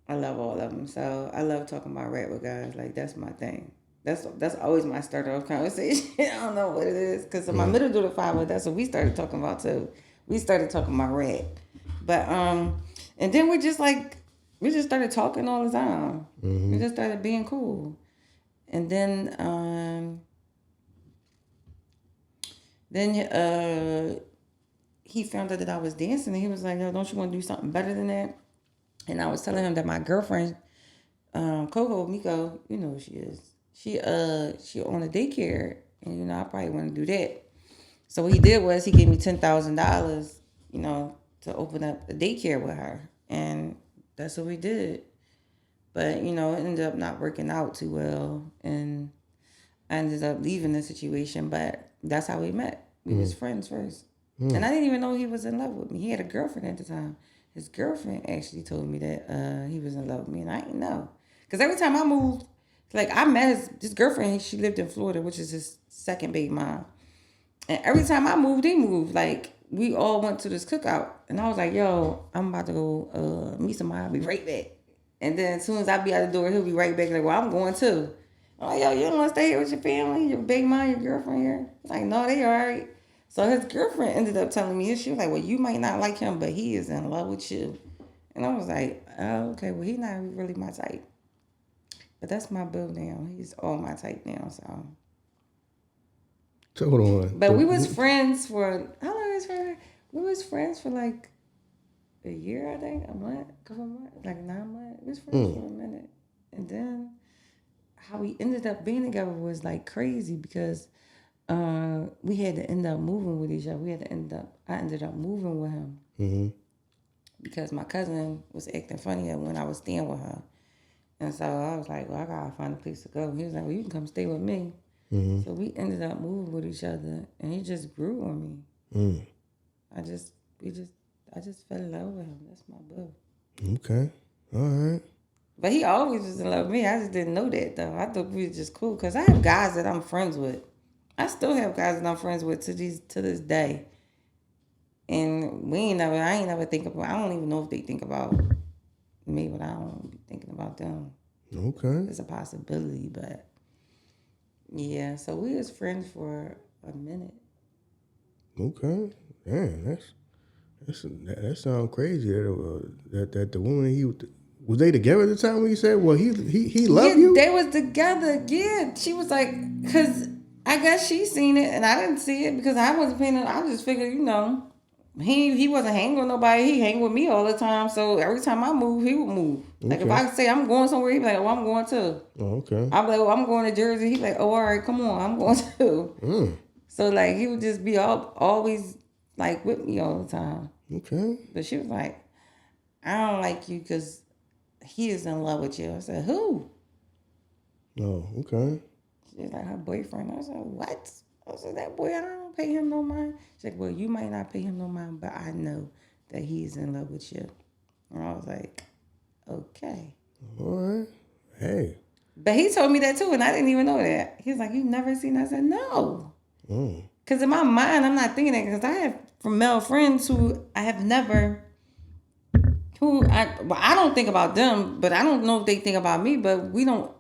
I love all of them. So I love talking about rap with guys. Like, that's my thing. That's always my start of conversation. I don't know what it is. Because my middle daughter 5, that's what we started talking about too. We started talking about rap. But, and then we just started talking all the time. Mm-hmm. We just started being cool. And then he found out that I was dancing, and he was like, yo, don't you want to do something better than that? And I was telling him that my girlfriend, Coco Miko, you know who she is. She on a daycare, and I probably want to do that. So what he did was he gave me $10,000, to open up a daycare with her, and that's what we did. But it ended up not working out too well, and I ended up leaving the situation. But that's how we met. We was friends first, and I didn't even know he was in love with me. He had a girlfriend at the time. His girlfriend actually told me that he was in love with me, and I didn't know, because every time I moved. Like, I met his girlfriend, she lived in Florida, which is his second baby mom. And every time I moved, he moved. Like, we all went to this cookout. And I was like, yo, I'm about to go meet somebody. I'll be right back. And then as soon as I be out the door, he'll be right back. Like, well, I'm going too. I'm like, yo, you don't want to stay here with your family, your baby mom, your girlfriend here? He's like, no, they all right. So his girlfriend ended up telling me, she was like, well, you might not like him, but he is in love with you. And I was like, oh, okay, well, he's not really my type. But that's my boo now. He's all my type now, so. So hold on. But we was friends for, how long was friends? We was friends for like a year, I think, a month, a couple months, like 9 months. We was friends for a minute. And then how we ended up being together was like crazy because we had to end up moving with each other. I ended up moving with him. Mm-hmm. Because my cousin was acting funny when I was staying with her. And so I was like, well, I gotta find a place to go. He was like, well, you can come stay with me. Mm-hmm. So we ended up moving with each other, and he just grew on me. Mm. I just fell in love with him. That's my boo. Okay, all right. But he always was in love with me. I just didn't know that though. I thought we were just cool because I have guys that I'm friends with. I still have guys that I'm friends with to this day. And I ain't never think about. I don't even know if they think about me, but I don't be thinking about them. Okay, it's a possibility, but. Yeah, so we was friends for a minute. Okay, damn, that sounds crazy. That the woman was they together at the time when you said, well, he loved you? They was together. Yeah, she was like, cause I guess she seen it and I didn't see it because I wasn't paying. I just figured, he wasn't hanging with nobody. He hang with me all the time. So every time I move, he would move. Like if I say I'm going somewhere, he'd be like, "Oh, I'm going too." Oh, okay. I'd be like, "Oh, I'm going to Jersey." He'd be like, "Oh, all right, come on, I'm going too." So like he would just be always like with me all the time. Okay. But she was like, "I don't like you because he is in love with you." I said, "Who?" Oh, okay. She's like her boyfriend. I said, "What?" I said, "That boy, I don't pay him no mind." She's like, "Well, you might not pay him no mind, but I know that he's in love with you." And I was like, "Okay." All right. Hey. But he told me that too, and I didn't even know that. He was like, "You've never seen that?" I said, "No." Because in my mind, I'm not thinking that because I have from male friends who I have never, I don't think about them, but I don't know if they think about me, but we don't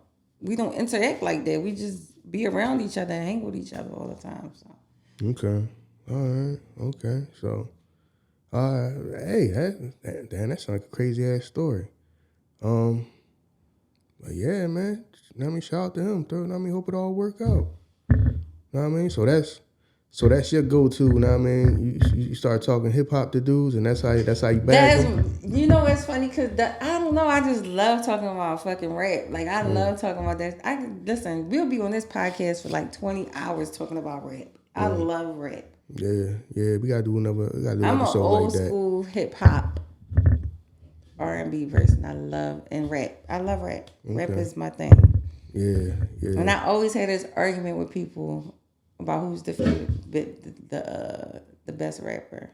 interact like that. We just be around each other and hang with each other all the time. So. Okay. All right. Okay. So, hey, that sounds like a crazy ass story. But yeah, man. Shout out to him. Hope it all work out. So that's your go-to. You start talking hip hop to dudes, and that's how you bag them. It's funny because I don't know. I just love talking about fucking rap. Like I love talking about that. Listen. We'll be on this podcast for like 20 hours talking about rap. I love rap. Yeah. We gotta do another. I'm an episode an old like that. school hip hop R&B person. I love rap. I love rap. Okay. Rap is my thing. Yeah. And I always had this argument with people about who's the best rapper.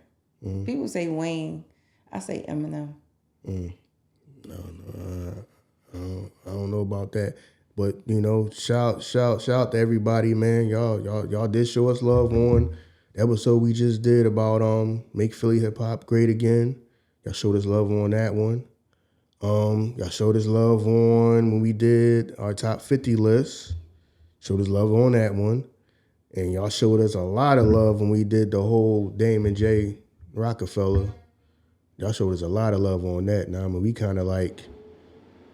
People say Wayne. I say Eminem. No, I don't know about that. But shout to everybody, man. Y'all did show us love on the episode we just did about make Philly hip hop great again. Y'all showed us love on that one. Y'all showed us love on when we did our top 50 list. Showed us love on that one. And y'all showed us a lot of love when we did the whole Dame and Jay Rockefeller. Y'all showed us a lot of love on that. We kind of like,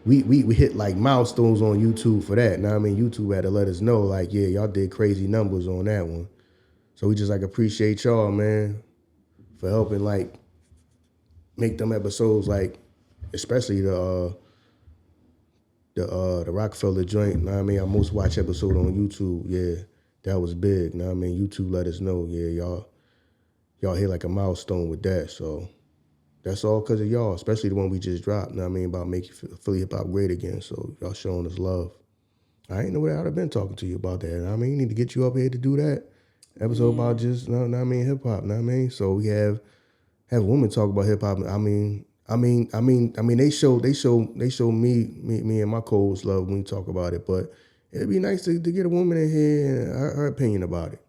we hit like milestones on YouTube for that. YouTube had to let us know, like, yeah, y'all did crazy numbers on that one. So we just like appreciate y'all, man, for helping like make them episodes, like especially the Rockefeller joint. Our most watched episode on YouTube. Yeah. That was big. YouTube let us know. Yeah, y'all hit like a milestone with that. So that's all because of y'all, especially the one we just dropped. About making Philly hip hop great again. So y'all showing us love. I ain't know what I'd have been talking to you about that. You need to get you up here to do that episode about just hip hop. So we have women talk about hip hop. They show me and my co-host love when we talk about it, but. It'd be nice to get a woman in here and her opinion about it.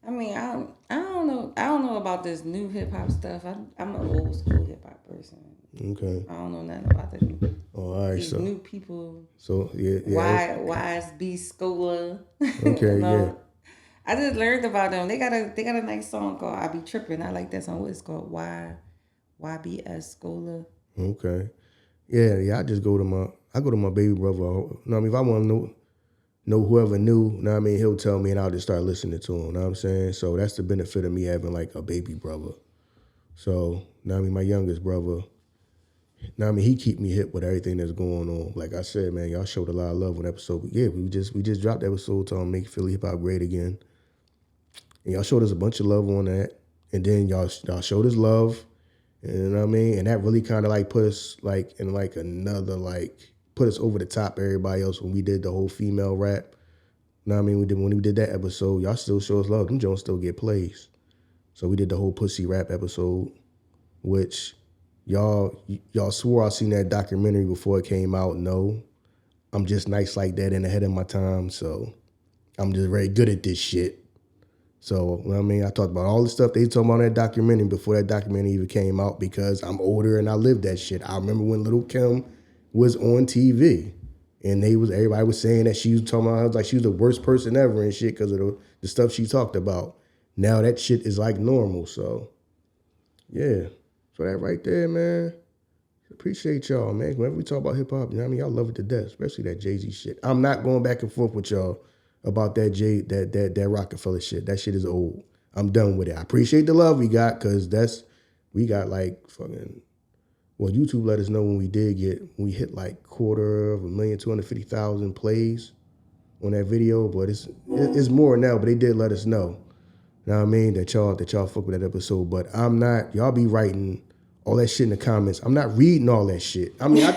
I don't know. I don't know about this new hip hop stuff. I'm an old school hip hop person. Okay. I don't know nothing about the all right, these new people. So yeah. YSB Scola. Okay, yeah. I just learned about them. They got a nice song called "I Be Trippin'." I like that song. What it's called? YBS Scholar. Okay. Yeah. I go to my baby brother. You know what I mean? If I want to know whoever knew, you know what I mean, he'll tell me and I'll just start listening to him. You know what I'm saying? So that's the benefit of me having like a baby brother. So, you know what I mean, my youngest brother, you know what I mean, he keep me hip with everything that's going on. Like I said, man, y'all showed a lot of love on episode. But yeah, we just dropped episode to make Philly hip hop great again. And y'all showed us a bunch of love on that. And then y'all showed us love. You know what I mean? And that really kind of like put us like in like another like put us over the top of everybody else when we did the whole female rap. You know what I mean? When we did that episode, y'all still show us love. Them Jones still get plays. So we did the whole pussy rap episode, which y'all swore I seen that documentary before it came out. No, I'm just nice like that and ahead of my time. So I'm just very good at this shit. So, you know what I mean? I talked about all the stuff they talking about in that documentary before that documentary even came out because I'm older and I lived that shit. I remember when Little Kim was on TV and everybody was saying that she was talking about her like she was the worst person ever and shit because of the stuff she talked about. Now that shit is like normal. So, yeah. So that right there, man. Appreciate y'all, man. Whenever we talk about hip hop, you know what I mean? Y'all love it to death, especially that Jay-Z shit. I'm not going back and forth with y'all about that Rockefeller shit. That shit is old. I'm done with it. I appreciate the love we got because we got like fucking, well, YouTube let us know when we hit like 250,000 plays on that video, but it's more now, but they did let us know. You know what I mean? That y'all fuck with that episode, but I'm not, y'all be writing all that shit in the comments. I'm not reading all that shit. I mean, I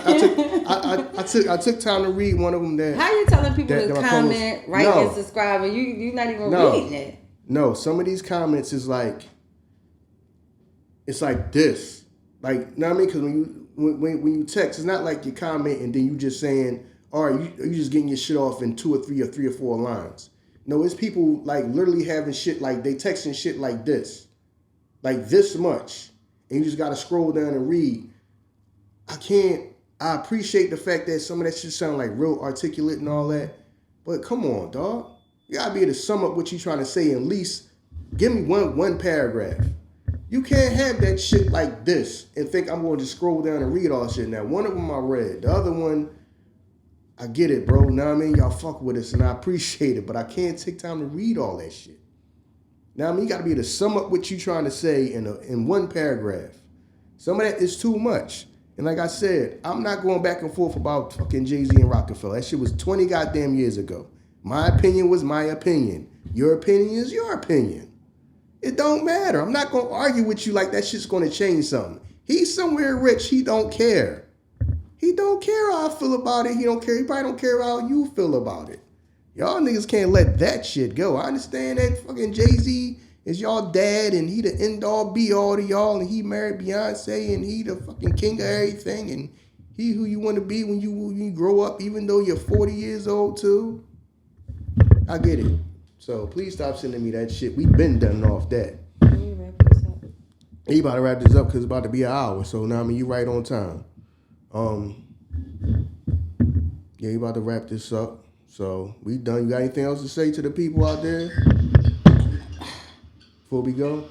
took time to read one of them that. How you telling people to comment, write, and subscribe, and you're not even reading it? No, some of these comments is like, it's like this, like, you know what I mean? Because when you text, it's not like you comment and then you just saying, all right, you just getting your shit off in 2 or 3 or 4 lines. No, it's people like literally having shit like they texting shit like this much. And you just got to scroll down and read. I appreciate the fact that some of that shit sound like real articulate and all that. But come on, dog. You got to be able to sum up what you're trying to say. At least give me one paragraph. You can't have that shit like this and think I'm going to just scroll down and read all shit. Now, one of them I read. The other one, I get it, bro. Know what I mean? Y'all fuck with us and I appreciate it. But I can't take time to read all that shit. Now, I mean, you got to be able to sum up what you're trying to say in one paragraph. Some of that is too much. And like I said, I'm not going back and forth about fucking Jay-Z and Rockefeller. That shit was 20 goddamn years ago. My opinion was my opinion. Your opinion is your opinion. It don't matter. I'm not going to argue with you like that shit's going to change something. He's somewhere rich. He don't care. He don't care how I feel about it. He don't care. He probably don't care how you feel about it. Y'all niggas can't let that shit go. I understand that fucking Jay-Z is y'all dad and he the end all be all to y'all and he married Beyonce and he the fucking king of everything and he who you want to be when you grow up even though you're 40 years old too. I get it. So please stop sending me that shit. We been done off that. He about to wrap this up because it's about to be an hour. So now I mean you right on time. Yeah, he about to wrap this up. So we done. You got anything else to say to the people out there before we go?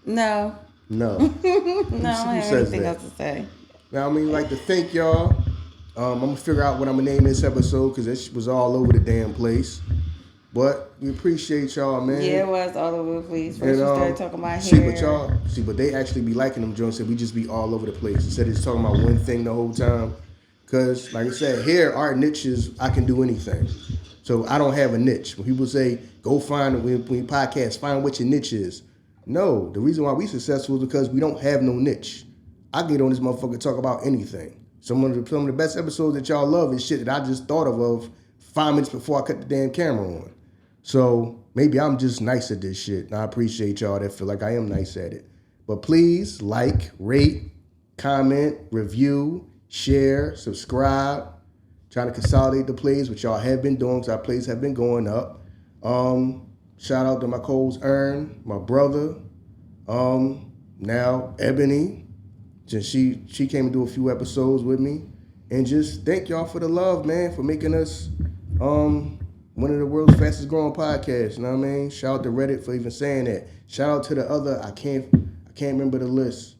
No. No. No, I don't have anything else to say. Now I mean, like to thank y'all. I'm gonna figure out what I'm gonna name this episode because this was all over the damn place. But we appreciate y'all, man. Yeah, it was all over the place. First we started talking about hair. But they actually be liking them joints. Said we just be all over the place instead of just talking about one thing the whole time. Because, like I said, here, our niche is I can do anything. So I don't have a niche. When people say, go find, when you podcast, find what your niche is. No, the reason why we successful is because we don't have no niche. I get on this motherfucker and talk about anything. Some of the best episodes that y'all love is shit that I just thought of 5 minutes before I cut the damn camera on. So maybe I'm just nice at this shit. And I appreciate y'all that feel like I am nice at it. But please like, rate, comment, review, share, subscribe. Trying to consolidate the plays, which y'all have been doing because our plays have been going up. Shout out to my co-host Ern, my brother. Now Ebony. Just she came and do a few episodes with me. And just thank y'all for the love, man, for making us one of the world's fastest growing podcasts. You know what I mean? Shout out to Reddit for even saying that. Shout out to the other. I can't remember the list.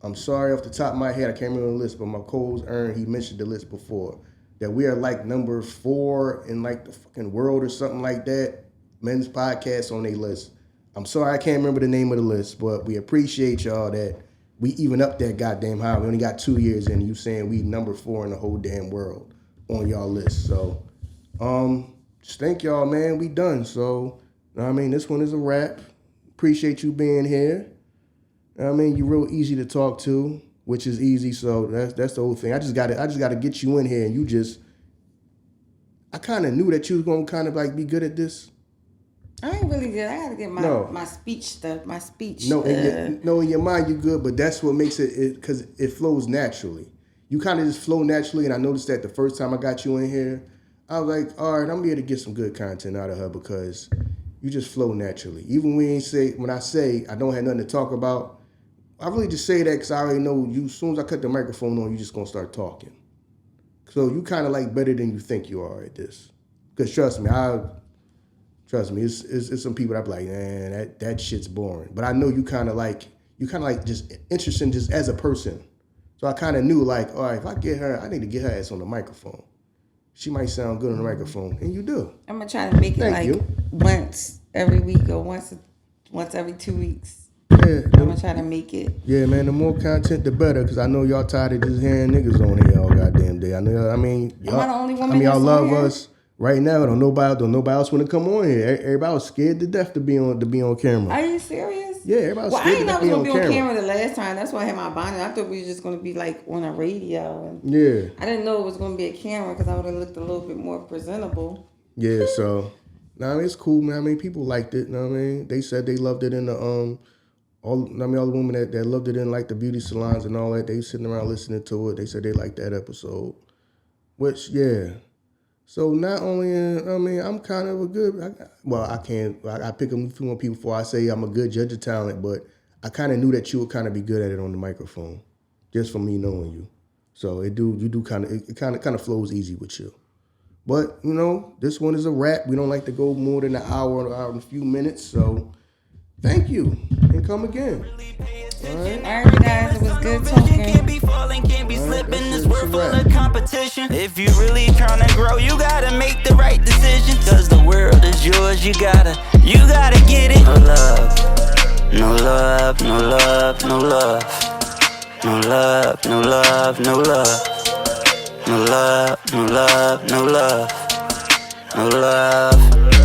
I'm sorry off the top of my head. I can't remember the list, but my co-host Ern, he mentioned the list before. That we are like number 4 in like the fucking world or something like that. Men's podcasts on their list. I'm sorry I can't remember the name of the list, but we appreciate y'all that we even up that goddamn high. We only got 2 years in. You saying we number 4 in the whole damn world on y'all list. So, just thank y'all, man. We done. So, I mean, this one is a wrap. Appreciate you being here. I mean, you're real easy to talk to, which is easy. So that's the whole thing. I just gotta get you in here, and you just. I kind of knew that you was gonna kind of like be good at this. I ain't really good. I gotta get my speech stuff. My speech. No, in your mind you good, but that's what makes it because it flows naturally. You kind of just flow naturally, and I noticed that the first time I got you in here, I was like, all right, I'm here to get some good content out of her because you just flow naturally. Even when I say I don't have nothing to talk about, I really just say that because I already know you. As soon as I cut the microphone on, you just gonna start talking. So you kind of like better than you think you are at this. Because trust me, it's some people that be like, man, that shit's boring. But I know you kind of like just interesting just as a person. So I kind of knew like, all right, if I get her, I need to get her ass on the microphone. She might sound good on the microphone, and you do. I'm gonna try to make it once every week or once every 2 weeks. Yeah, I'm gonna try to make it. Yeah, man. The more content, the better. Because I know y'all tired of just hearing niggas on here all goddamn day. I know. I mean, y'all, am I the only woman y'all love here? us right now. Don't nobody else want to come on here. Everybody was scared to death to be on camera. Are you serious? Yeah, everybody was I scared didn't know I to was be gonna on be camera. on camera the last time. That's why I had my bonnet. I thought we were just gonna be like on a radio. Yeah. I didn't know it was gonna be a camera because I would have looked a little bit more presentable. Yeah. So, it's cool, man. I mean, people liked it. You know what I mean? They said they loved it in the all the women that loved it in like the beauty salons and all that, they sitting around listening to it. They said they liked that episode. Which, yeah. So not only, I'm kind of a good, I pick a few more people before I say I'm a good judge of talent, but I kind of knew that you would kind of be good at it on the microphone, just from me knowing you. So it kind of flows easy with you. But, this one is a wrap. We don't like to go more than an hour and a few minutes, so thank you, and come again. All right, guys, it was good talking. Can't be falling, can't be slipping. This world full of competition. If you really trying to grow, you gotta make the right decision. Cause the world is yours, you gotta get it. No love, no love, no love, no love. No love, no love, no love. No love, no love, no love. No love.